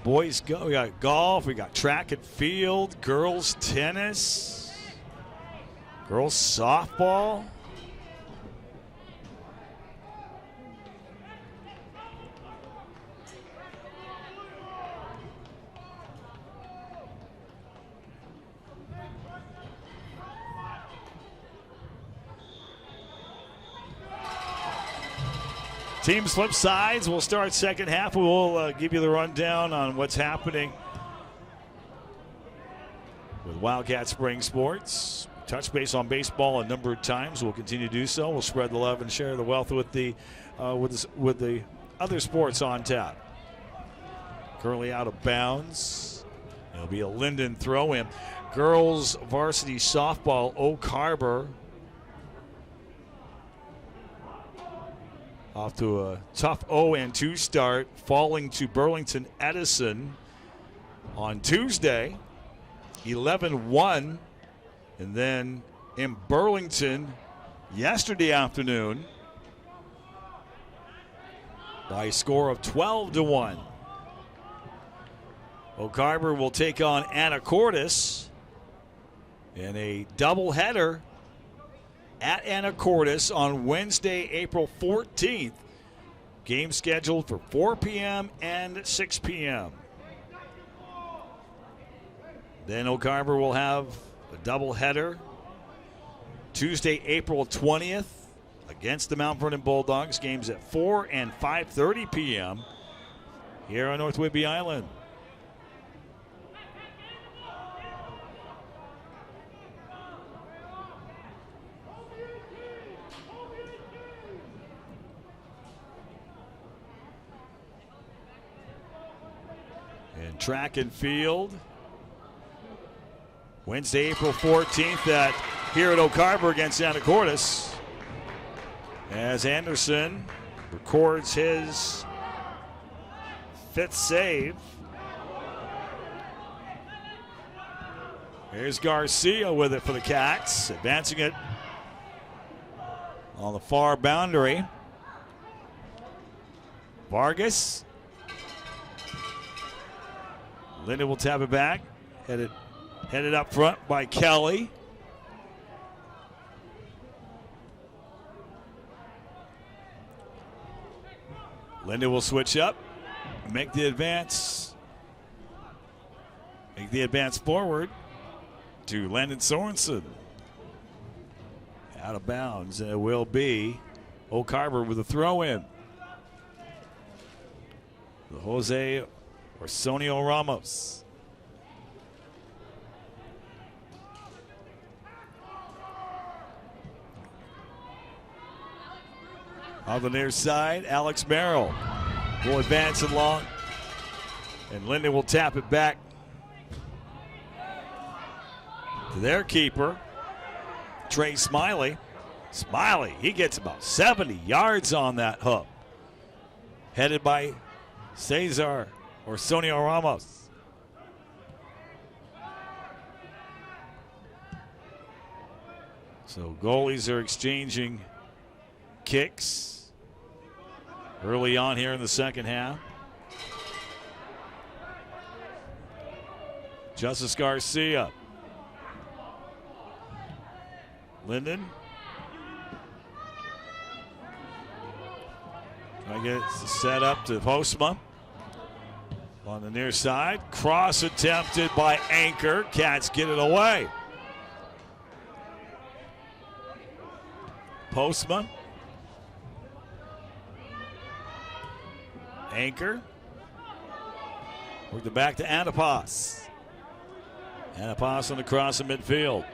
boys go. We got golf. We got track and field. Girls tennis. Girls softball. Teams flip sides. We'll start second half. We'll give you the rundown on what's happening with Wildcat Spring Sports. Touch base on baseball a number of times. We'll continue to do so. We'll spread the love and share the wealth with the other sports on tap. Currently out of bounds. It'll be a Linden throw-in. Girls varsity softball, Oak Harbor off to a tough 0-2 start, falling to Burlington Edison on Tuesday, 11-1. And then in Burlington yesterday afternoon by a score of 12-1. Oak Harbor will take on Anacortes in a doubleheader at Anacortes on Wednesday, April 14th. Game scheduled for 4 p.m. and 6 p.m. Then Oak Harbor will have a doubleheader Tuesday, April 20th against the Mount Vernon Bulldogs. Games at 4 and 5:30 p.m. here on North Whidbey Island. And track and field, Wednesday, April 14th here at Oak Harbor against Anacortes, as Anderson records his 5th save. Here's Garcia with it for the Cats, advancing it on the far boundary. Vargas. Linden will tap it back. Headed up front by Kelly. Linden will switch up, make the advance forward to Landon Sorensen. Out of bounds, and it will be Oak Harbor with a throw-in. The Jose Orsonio Ramos. On the near side, Alex Merrill will advance it long, and Linden will tap it back to their keeper, Trey Smiley. Smiley, he gets about 70 yards on that hook. Headed by Cesar Orsonio Ramos. So goalies are exchanging kicks early on here in the second half. Justice Garcia. Linden. Trying to get set up to Postma. On the near side, cross attempted by Anchor. Cats get it away. Postma. Anchor. Worked it back to Anapas. Anapas on the cross in midfield.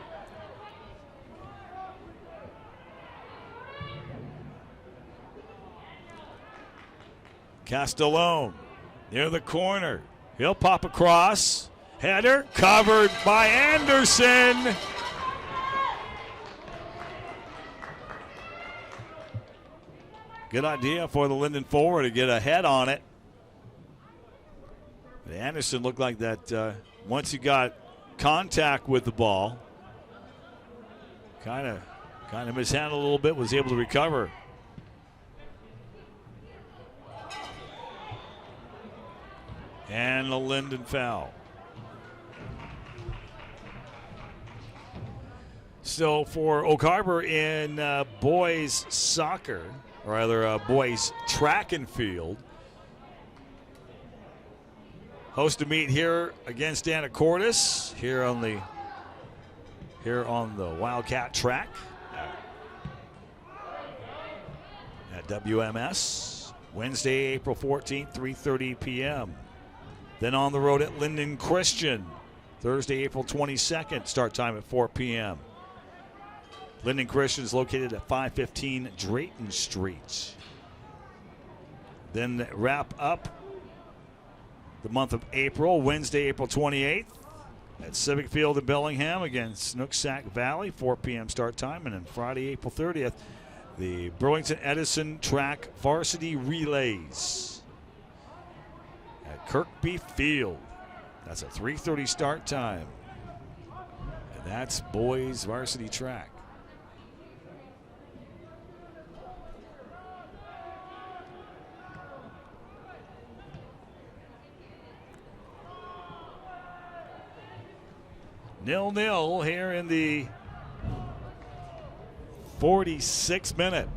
Castellone. Near the corner. He'll pop across. Header covered by Anderson. Good idea for the Linden forward to get ahead on it. But Anderson looked like that once he got contact with the ball. Kind of mishandled a little bit, was able to recover. And a Linden foul. So for Oak Harbor in boys soccer, or rather boys track and field, host to meet here against Anacortes here on the Wildcat track at WMS, Wednesday, April 14th, 3:30 p.m. Then on the road at Linden Christian, Thursday, April 22nd, start time at 4 p.m. Linden Christian is located at 515 Drayton Street. Then wrap up the month of April, Wednesday, April 28th at Civic Field in Bellingham against Nooksack Valley, 4 p.m. start time. And then Friday, April 30th, the Burlington Edison Track Varsity Relays at Kirkby Field. That's a 3:30 start time. And that's boys varsity track. Nil-nil here in the 46th minute.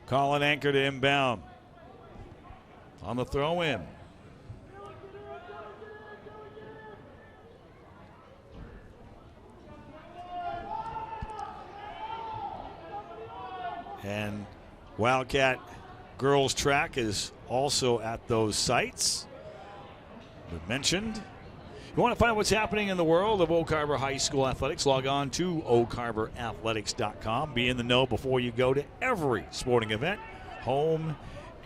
Colin Anchor to inbound. On the throw in. And Wildcat girls track is also at those sites we mentioned. If you want to find out what's happening in the world of Oak Harbor High School athletics, log on to oakharborathletics.com. Be in the know before you go to every sporting event, home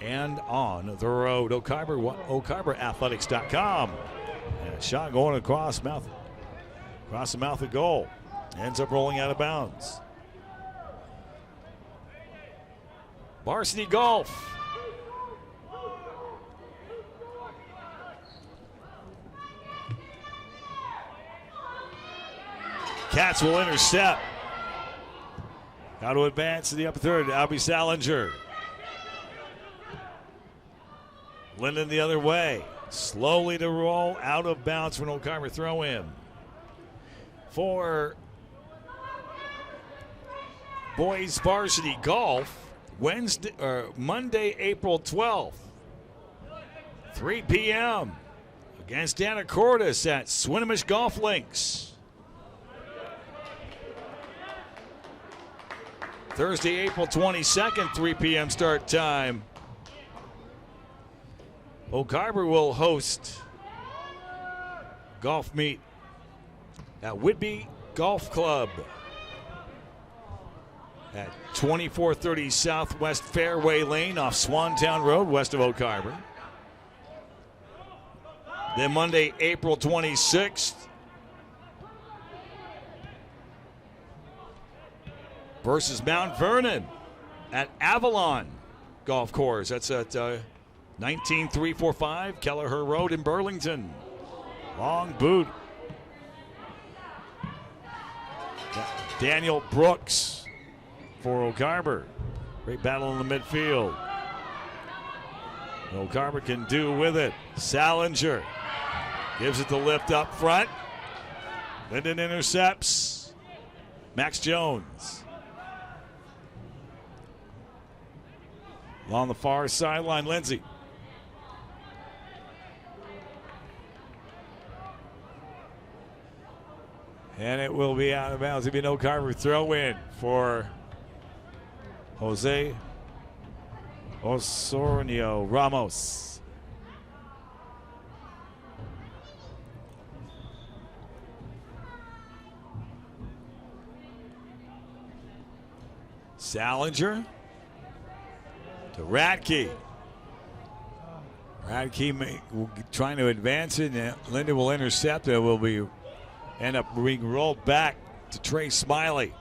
and on the road. oakharborathletics.com. And a shot going across the mouth of goal. Ends up rolling out of bounds. Varsity golf. Cats will intercept. Got to advance to the upper third. Albie Salinger. Linden the other way. Slowly to roll out of bounds for an Oak Harbor throw in. For boys varsity golf, Monday, April 12th, 3 p.m. against Anacortes at Swinomish Golf Links. Thursday, April 22nd, 3 p.m. start time. Oak Harbor will host golf meet at Whidbey Golf Club at 2430 Southwest Fairway Lane off Swantown Road, west of Oak Harbor. Then Monday, April 26th, versus Mount Vernon at Avalon Golf Course. That's at 19345 Kelleher Road in Burlington. Long boot. Daniel Brooks for Oak Harbor. Great battle in the midfield. Oak Harbor can do with it. Salinger gives it the lift up front. Linden intercepts. Max Jones. Along the far sideline, Lindsay. And it will be out of bounds. It'll be an Oak Harbor throw in for Jose Osornio Ramos. Salinger to Radke. Radke trying to advance it, and Linden will intercept it. Will be end up being rolled back to Trey Smiley.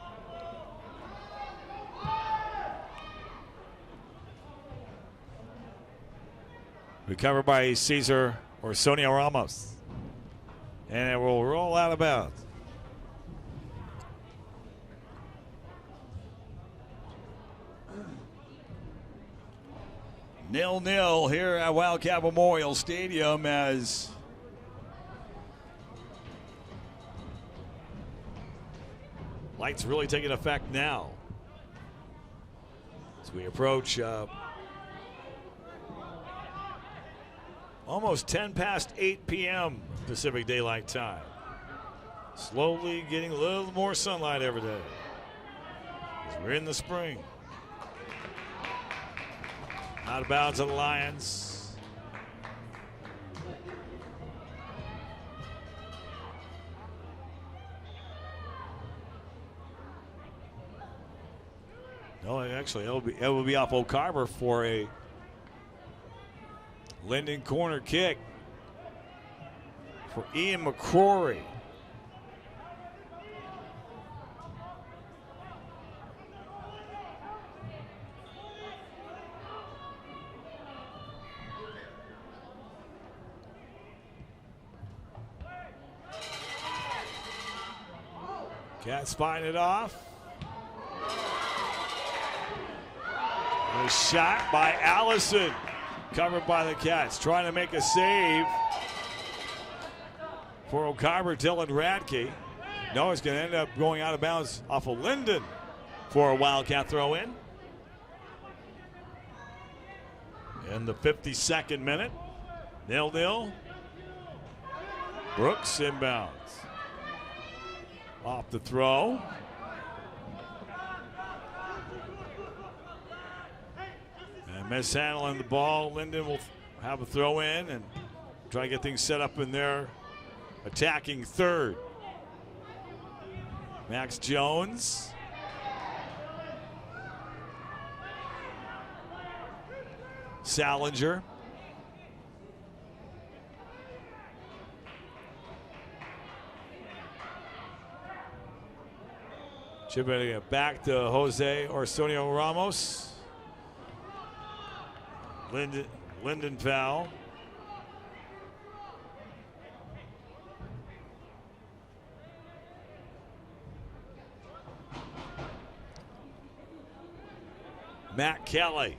Recovered by Cesar Sonia Ramos. And it will roll out of bounds. 0-0 here at Wildcat Memorial Stadium as lights really taking effect now. As we approach almost 10 past 8 p.m. Pacific Daylight Time. Slowly getting a little more sunlight every day as we're in the spring. Out of bounds on the Lions. No, actually, it will be off Oak Harbor for a Linden corner kick for Ian McCrory. Cats fighting it off. A shot by Allison, covered by the Cats, trying to make a save for Oak Harbor, Dylan Radke. No, it's going to end up going out of bounds off of Linden for a Wildcat throw in. In the 52nd minute, 0-0. Brooks inbounds. Off the throw. And mishandling the ball. Linden will have a throw in and try to get things set up in their attacking third. Max Jones. Salinger. Chipping it back to Jose Orsonio Ramos. Linden foul. Matt Kelly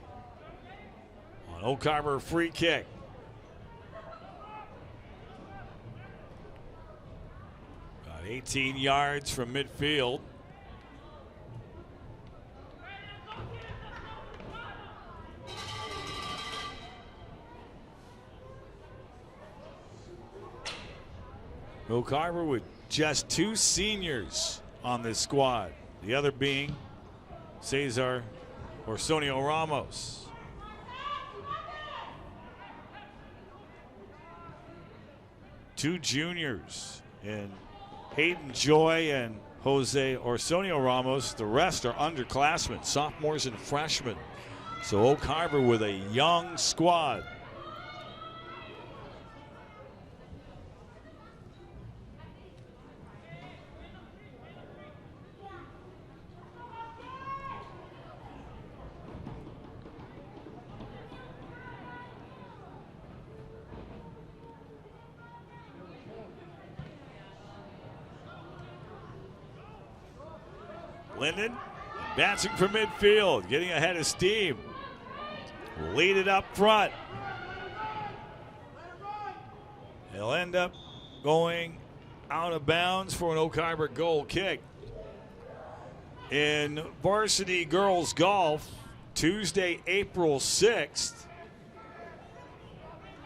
on Oak Harbor free kick. About 18 yards from midfield. Oak Harbor with just 2 seniors on this squad. The other being Cesar Orsonio Ramos. Two juniors in Hayden Joy and Jose Orsonio Ramos. The rest are underclassmen, sophomores and freshmen. So Oak Harbor with a young squad. Linden advancing from midfield, getting ahead of steam. Lead it up front. He'll end up going out of bounds for an Oak Harbor goal kick. In varsity girls golf, Tuesday, April 6th,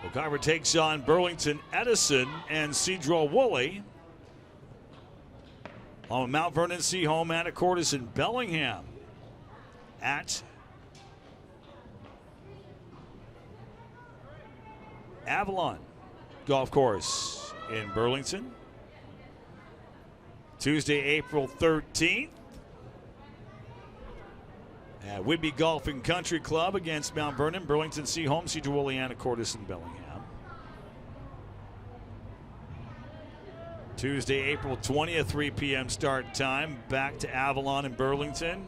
Oak Harbor takes on Burlington Edison and Cedro Woolley on Mount Vernon C home Anacortes in Bellingham at Avalon Golf Course in Burlington. Tuesday, April 13th at Whidbey Golf and Country Club against Mount Vernon, Burlington C home, Cedro Woolley, Anacortes in Bellingham. Tuesday, April 20th, 3 p.m. start time. Back to Avalon in Burlington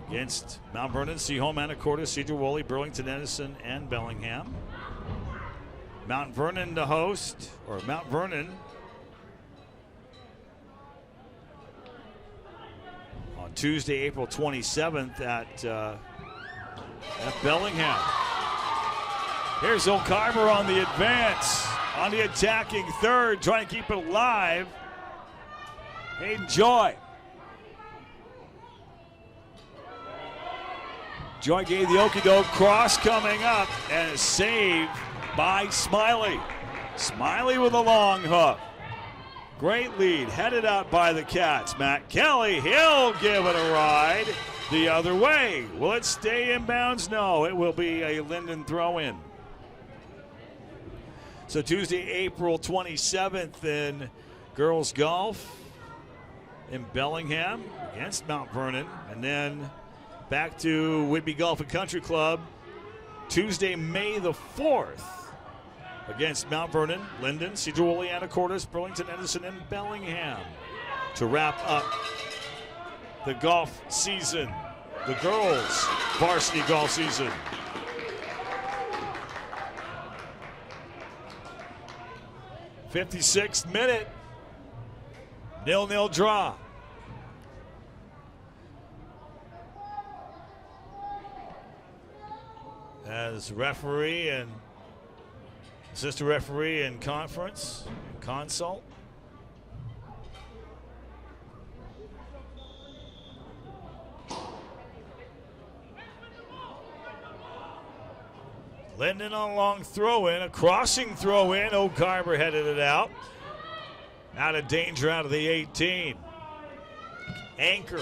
against Mount Vernon, C home, Anacortes, Cedro Woolley, Burlington, Edison, and Bellingham. Mount Vernon to host, or Mount Vernon on Tuesday, April 27th at at Bellingham. Here's O'Carver on the advance, on the attacking third, trying to keep it alive. Hayden Joy. Joy gave the okey-doke, cross coming up, and a save by Smiley. Smiley with a long hook. Great lead, headed out by the Cats. Matt Kelly, he'll give it a ride the other way. Will it stay in bounds? No, it will be a Linden throw-in. So Tuesday, April 27th in girls golf in Bellingham against Mount Vernon. And then back to Whitby Golf and Country Club Tuesday, May the 4th against Mount Vernon, Linden, Cedar-Woolley, Anacortes, Burlington, Edison, and Bellingham to wrap up the golf season, the girls' varsity golf season. '56th minute, 0-0 draw. As referee and assistant referee in conference, consult. Linden on a long throw-in, a crossing throw-in. O'Carver headed it out. Out of danger out of the 18. Anchor.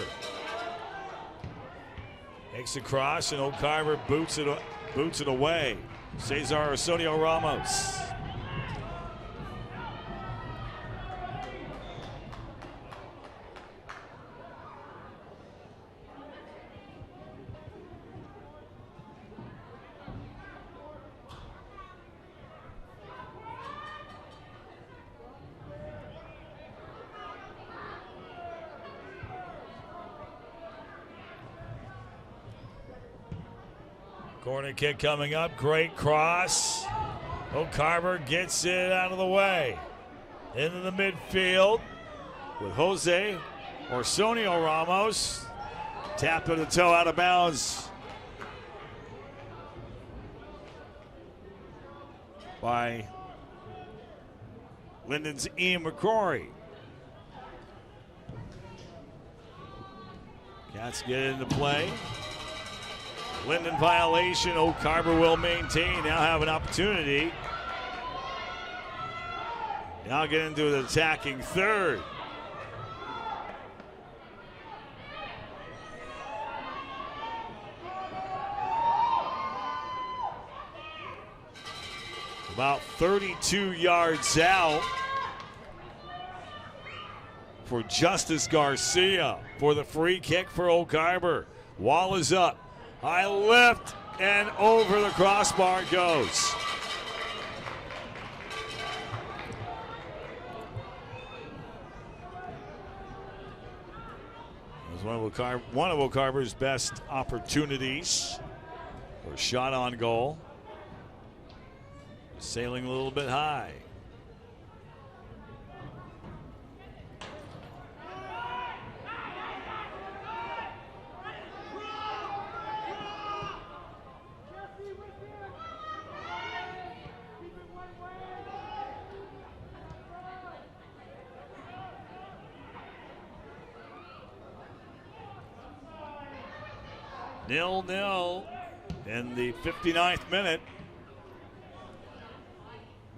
Makes a cross, and O'Carver boots it away. Cesar Arsenio Ramos. Corner kick coming up, great cross. O'Carver gets it out of the way. Into the midfield with Jose Arsenio Ramos. Tap of the toe out of bounds by Linden's Ian McCrory. Cats get into play. Linden violation. O'Carver will maintain. Now have an opportunity. Now get into the attacking third. About 32 yards out for Justice Garcia for the free kick for O'Carver. Wall is up. High lift, and over the crossbar goes. It was one of O'Carver's best opportunities for a shot on goal. Sailing a little bit high. Nil-nil in the 59th minute.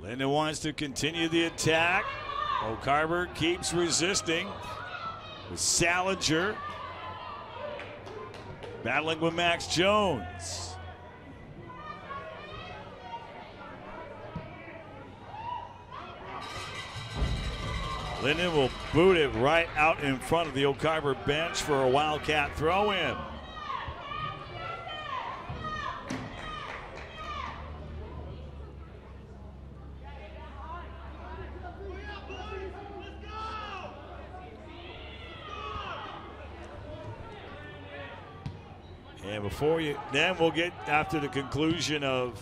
Linden wants to continue the attack. O'Carver keeps resisting with Salinger battling with Max Jones. Linden will boot it right out in front of the O'Carver bench for a Wildcat throw-in. And then we'll get after the conclusion of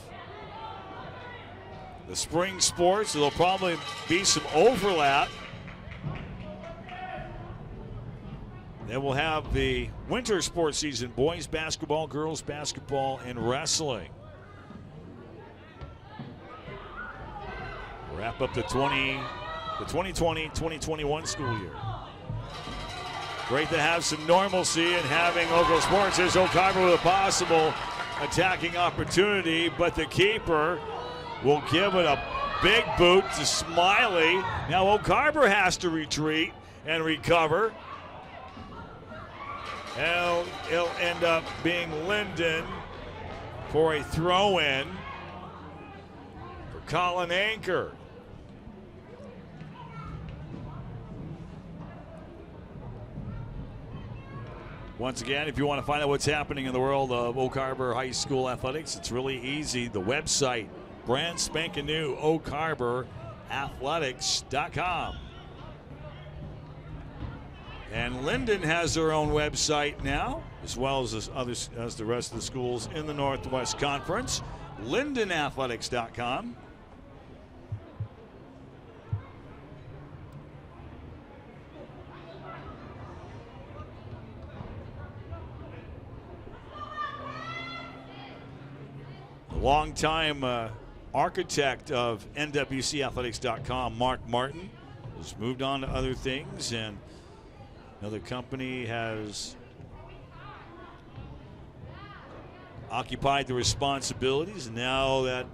the spring sports. There'll probably be some overlap Then we'll have the winter sports season, boys basketball, girls basketball, and wrestling. Wrap up the 2020-2021 school year. Great to have some normalcy and having local sports. There's Oak Harbor with a possible attacking opportunity, but the keeper will give it a big boot to Smiley. Now Oak Harbor has to retreat and recover. And it'll end up being Linden for a throw-in for Colin Anchor. Once again, if you want to find out what's happening in the world of Oak Harbor High School athletics, it's really easy. The website, brand spanking new, OakHarborAthletics.com. And Linden has their own website now, as well as the rest of the schools in the Northwest Conference. LindenAthletics.com. The longtime architect of NWCathletics.com, Mark Martin, has moved on to other things, and another company has occupied the responsibilities. Now that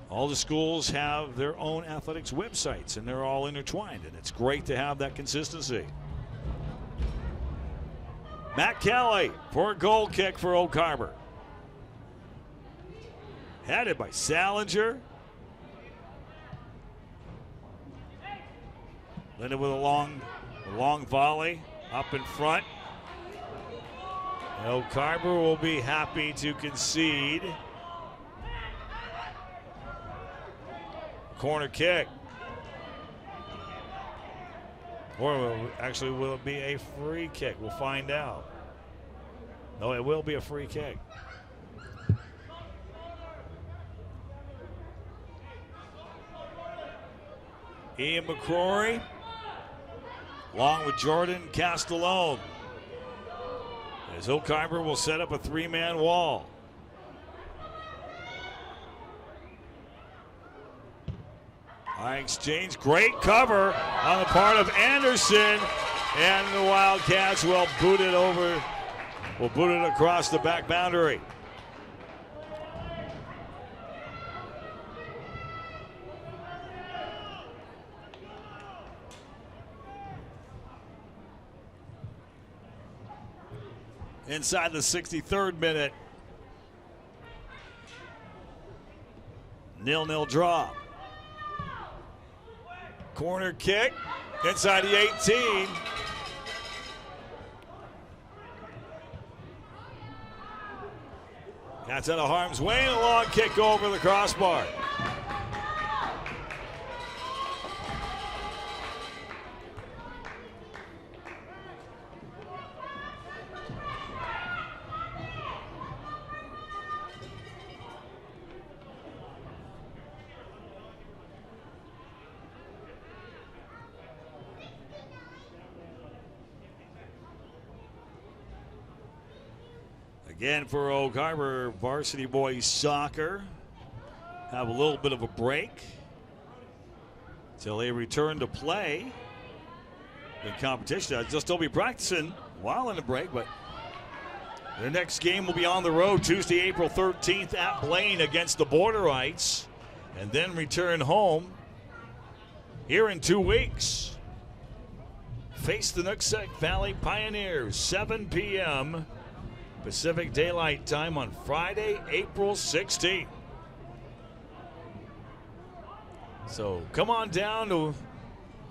all the schools have their own athletics websites and they're all intertwined, and it's great to have that consistency. Matt Kelly for a goal kick for Oak Harbor. Headed by Salinger. Linden with a long volley up in front. Oak Harbor will be happy to concede. Corner kick. Or will it be a free kick? We'll find out. No, it will be a free kick. Ian McCrory, along with Jordan Castellone, as Oak Harbor will set up a three-man wall. High exchange, great cover on the part of Anderson, and the Wildcats will boot it across the back boundary. Inside the 63rd minute. 0-0 draw. Corner kick inside the 18. That's out of harm's way, and a long kick over the crossbar. Again for Oak Harbor, varsity boys soccer have a little bit of a break until they return to play in competition. They'll still be practicing while in the break, but their next game will be on the road Tuesday, April 13th at Blaine against the Borderites, and then return home here in 2 weeks. Face the Nooksack Valley Pioneers, 7 p.m. Pacific Daylight Time on Friday, April 16th. So come on down to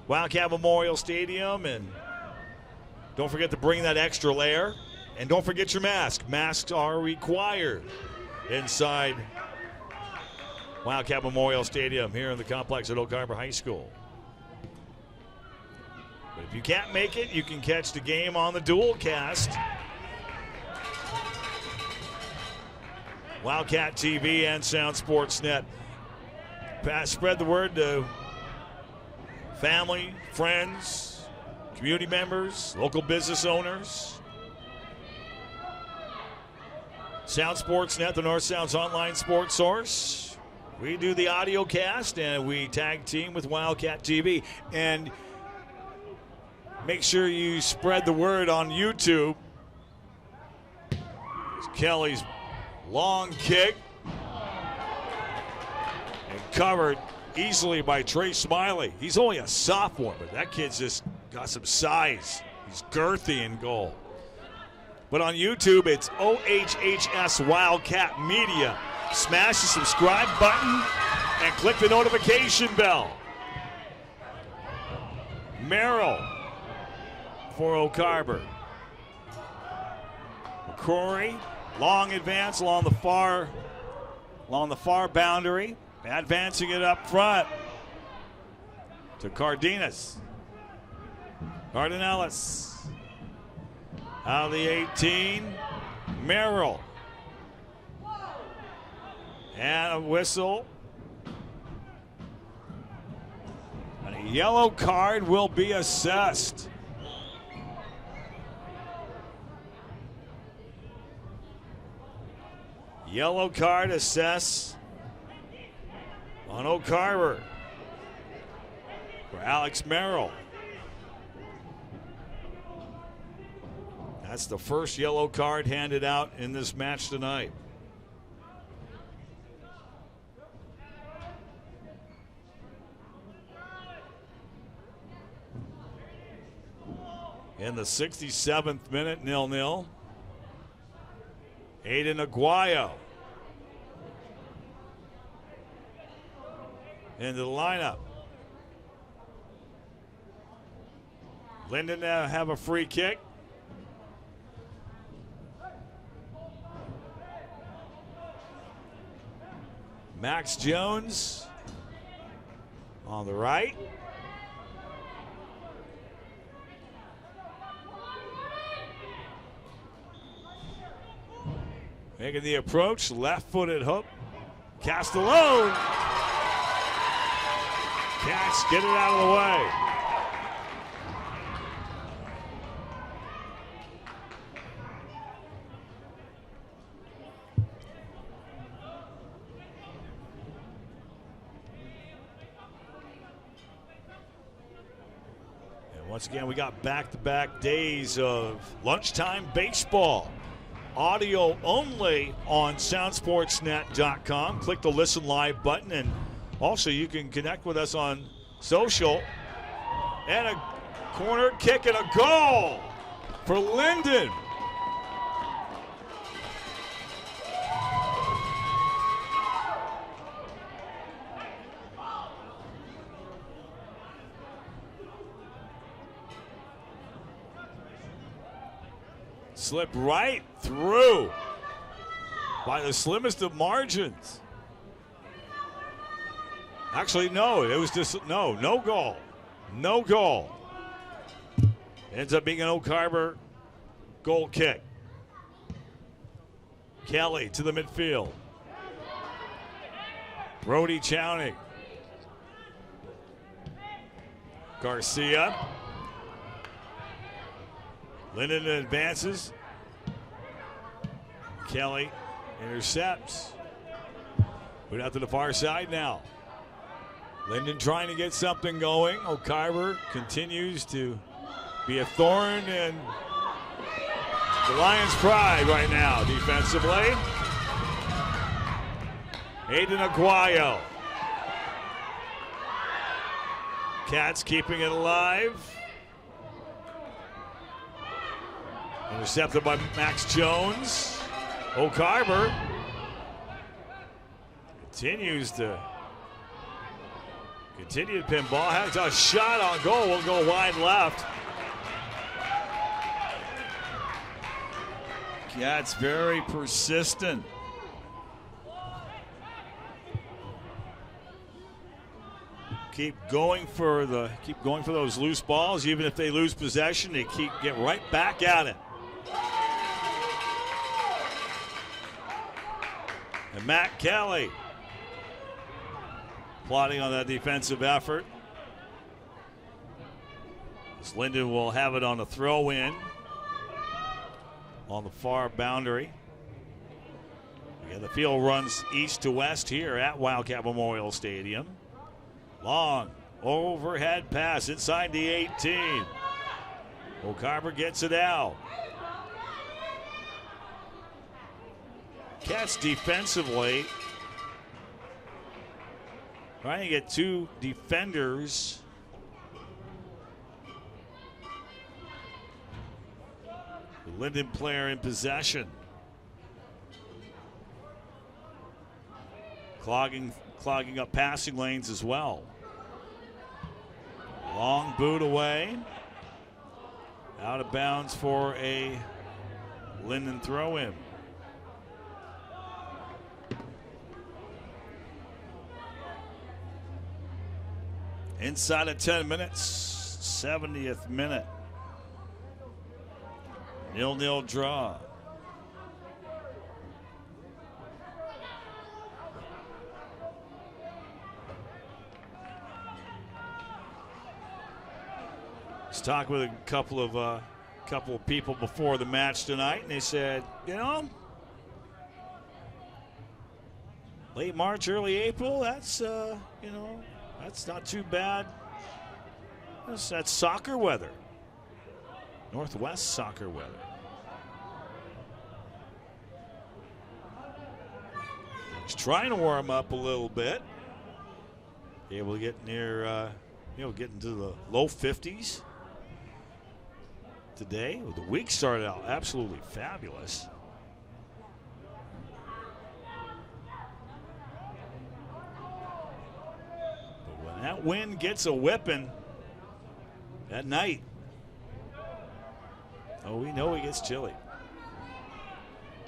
Wildcat Memorial Stadium, and don't forget to bring that extra layer, and don't forget your mask. Masks are required inside Wildcat Memorial Stadium here in the complex at Oak Harbor High School. But if you can't make it, you can catch the game on the dual cast. Wildcat TV and Sound Sports Net. Spread the word to family, friends, community members, local business owners. Sound Sportsnet, the North Sound's online sports source. We do the audio cast, and we tag team with Wildcat TV. And make sure you spread the word on YouTube. Kelly's long kick. And covered easily by Trey Smiley. He's only a sophomore, but that kid's just got some size. He's girthy in goal. But on YouTube, it's OHHS Wildcat Media. Smash the subscribe button and click the notification bell. Merrill for O'Carver. McCrory, long advance along the far boundary. Advancing it up front to Cardenas. Cardenellis. Out of the 18, Merrill. And a whistle. And a yellow card will be assessed. Yellow card assessed on O'Carver for Alex Merrill. That's the first yellow card handed out in this match tonight. In the 67th minute, 0-0. Aiden Aguayo into the lineup. Linden have a free kick. Max Jones on the right. Making the approach, left-footed hook. Castellone. Cats get it out of the way. And once again, we got back-to-back days of lunchtime baseball. Audio only on soundsportsnet.com. Click the listen live button, and also you can connect with us on social. And a corner kick and a goal for Linden. Slipped right through by the slimmest of margins. Actually, no, it was just no goal. No goal. Ends up being an O'Carver goal kick. Kelly to the midfield. Brody Chowning. Garcia. Linden advances. Kelly intercepts. Put out to the far side now. Linden trying to get something going. O'Carver continues to be a thorn in the Lions' pride right now defensively. Aiden Aguayo. Cats keeping it alive. Intercepted by Max Jones. O'Carver continues to pinball. Has a shot on goal. Will go wide left. Cats very persistent. Keep going for those loose balls. Even if they lose possession, they get right back at it. And Matt Kelly plotting on that defensive effort. As Linden will have it on a throw-in on the far boundary. Yeah, the field runs east to west here at Wildcat Memorial Stadium. Long overhead pass inside the 18. O'Carver gets it out. Cats defensively trying to get two defenders. The Linden player in possession. Clogging up passing lanes as well. Long boot away. Out of bounds for a Linden throw-in. Inside of 10 minutes, 70th minute. 0-0 draw. Was talking with a couple of people before the match tonight, and they said, you know, late March, early April, that's that's not too bad. That's soccer weather. Northwest soccer weather. He's trying to warm up a little bit. Able to get near, get into the low 50s today. The week started out absolutely fabulous. But when that wind gets a whipping at night, we know it gets chilly.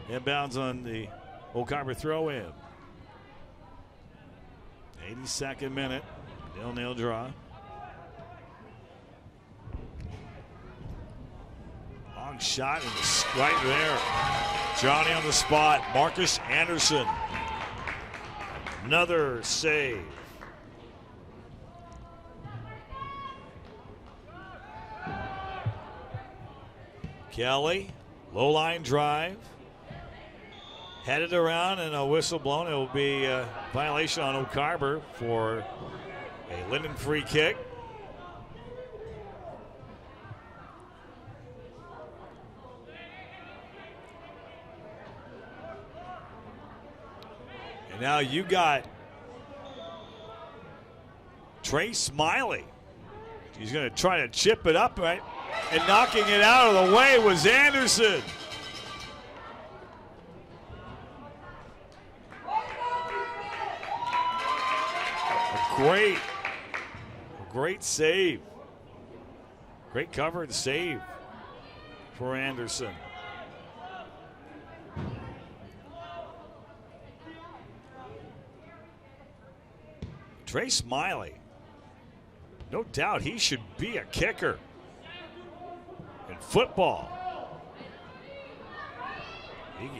Inbounds on the O'Carver throw-in. 82nd minute, 0-0 draw. Long shot and right there. Johnny on the spot. Marcus Anderson. Another save. Kelly, low line drive. Headed around and a whistle blown. It will be a violation on O'Carver for a Linden free kick. And now you got Trey Smiley. He's going to try to chip it up, right? And knocking it out of the way was Anderson. A great save. Great cover and save for Anderson. Trey Smiley, no doubt he should be a kicker in football.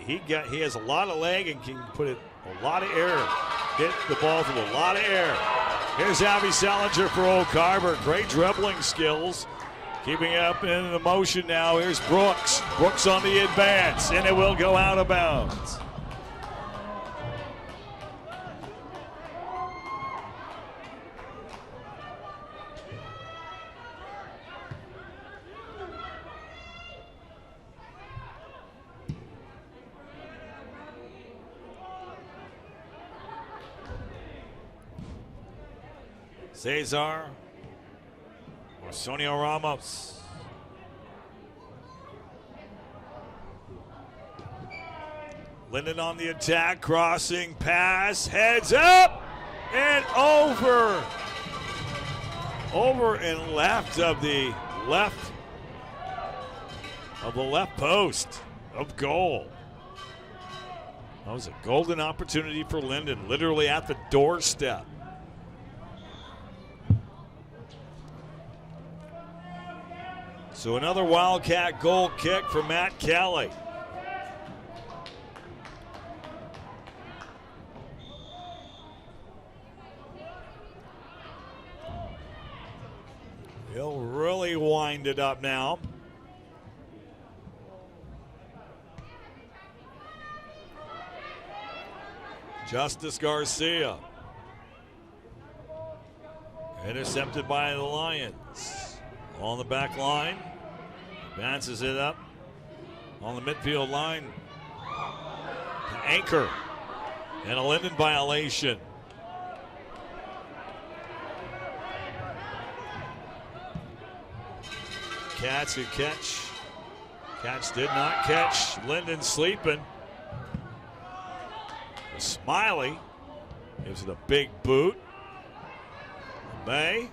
He has a lot of leg and can put it a lot of air. Hit the ball through a lot of air. Here's Avi Salinger for O'Carver. Great dribbling skills. Keeping it up in the motion now. Here's Brooks. Brooks on the advance, and it will go out of bounds. Cesar or Sonio Ramos. Linden on the attack, crossing pass, heads up and over. Over and left of the left post of goal. That was a golden opportunity for Linden, literally at the doorstep. So another Wildcat goal kick for Matt Kelly. He'll really wind it up now. Justice Garcia. Intercepted by the Lions. On the back line. Advances it up. On the midfield line. Anchor. And a Linden violation. Cats who catch. Cats did not catch. Linden sleeping. Smiley gives it a big boot. May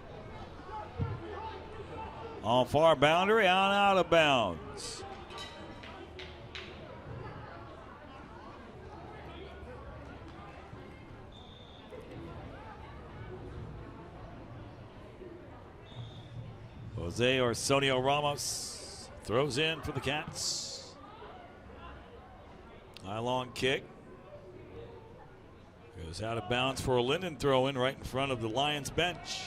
on far boundary, out of bounds. Jose Arsenio Ramos throws in for the Cats. High long kick. Goes out of bounds for a Linden throw in right in front of the Lions bench.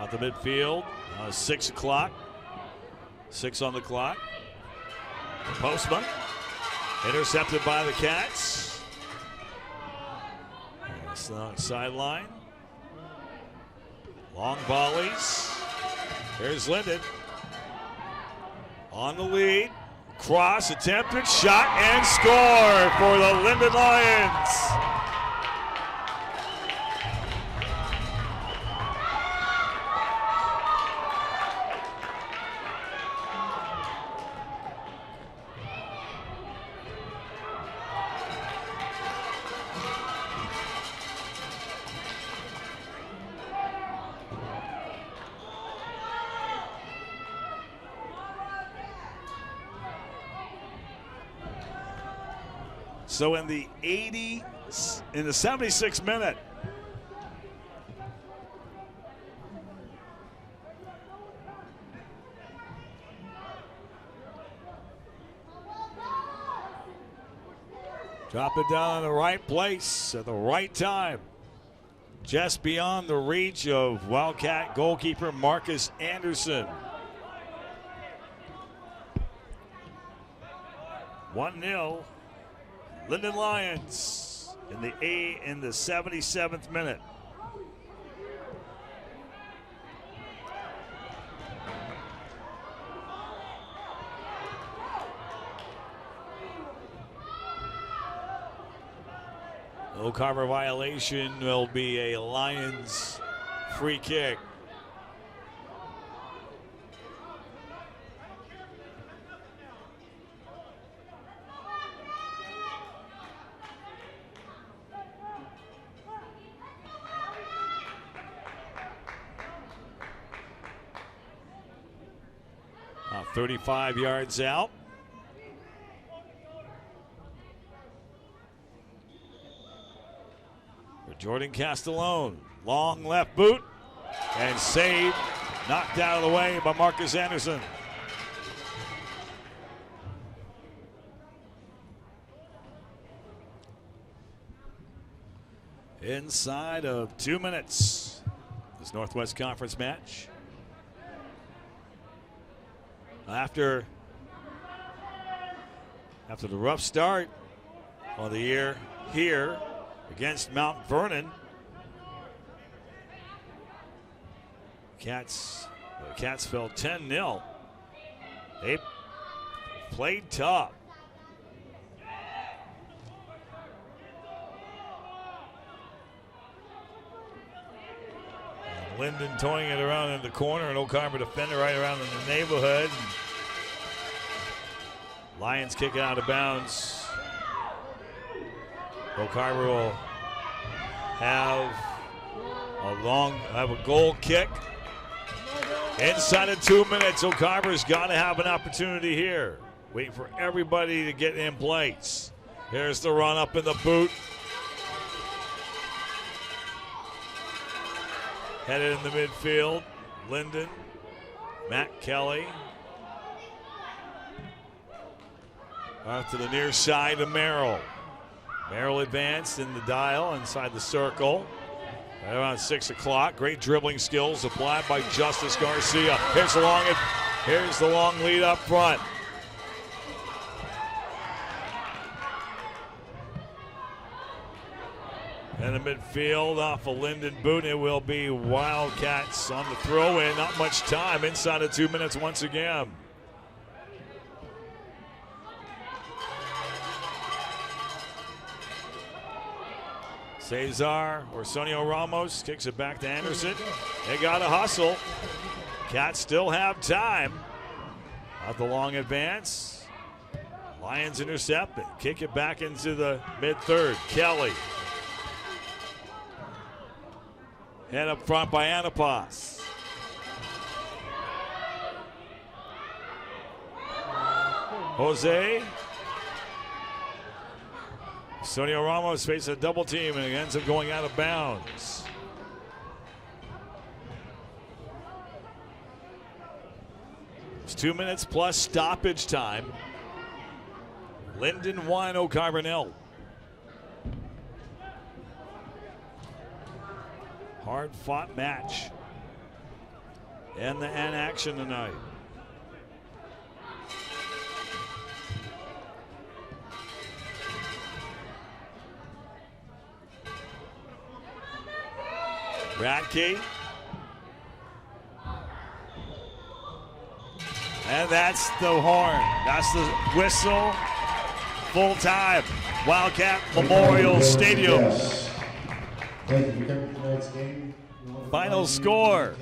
Out the midfield, 6 o'clock. 6 on the clock. Postman intercepted by the Cats. Sideline. Long volleys. Here's Linden. On the lead. Cross attempted, shot, and score for the Linden Lions. So in the 76th minute, drop it down in the right place at the right time. Just beyond the reach of Wildcat goalkeeper Marcus Anderson. 1-0. Linden Lions in the 77th minute. Low Carver violation will be a Lions free kick. About 35 yards out. For Jordan Castellone. Long left boot. And saved. Knocked out of the way by Marcus Anderson. Inside of 2 minutes. This Northwest Conference match. After the rough start of the year here against Mount Vernon, the Cats fell 10-0. They played tough. Linden towing it around in the corner, and Oak Harbor defender right around in the neighborhood. Lions kick it out of bounds. Oak Harbor will have a goal kick. Inside of 2 minutes, Oak Harbor's got to have an opportunity here. Waiting for everybody to get in place. Here's the run up in the boot. Headed in the midfield, Linden, Matt Kelly. Off to the near side of Merrill. Merrill advanced in the dial inside the circle. Right around 6 o'clock. Great dribbling skills applied by Justice Garcia. Here's the long lead up front. And the midfield off of Lyndon Boone. It will be Wildcats on the throw-in. Not much time. Inside of 2 minutes once again. Cesar Orsonio Ramos kicks it back to Anderson. They got to hustle. Cats still have time. Out the long advance. Lions intercept it. Kick it back into the mid-third. Kelly. Head up front by Anapas. Jose. Sonio Ramos faces a double team and ends up going out of bounds. It's 2 minutes plus stoppage time. Lyndon 1, Oak Harbor 0. Hard-fought match. And action tonight. Radke. And that's the horn. That's the whistle. Full time. Wildcat Memorial Stadium. Thank you for coming to tonight's game. Final score.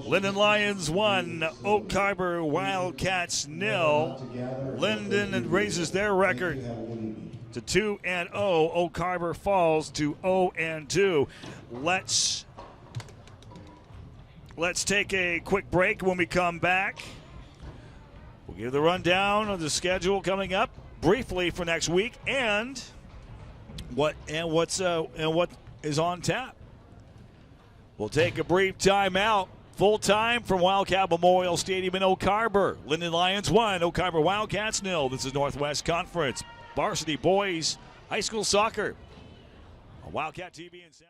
Lyndon Lions 1, Oak Harbor Wildcats 0. Lyndon raises their record to 2-0. Oak Harbor falls to 0-2. Let's take a quick break. When we come back, we'll give the rundown of the schedule coming up briefly for next week and what is on tap. We'll take a brief timeout. Full time from Wildcat Memorial Stadium in Oak Harbor. Lyndon Lions 1, Oak Harbor Wildcats 0. This is Northwest Conference Varsity Boys High School Soccer on Wildcat TV and Sound.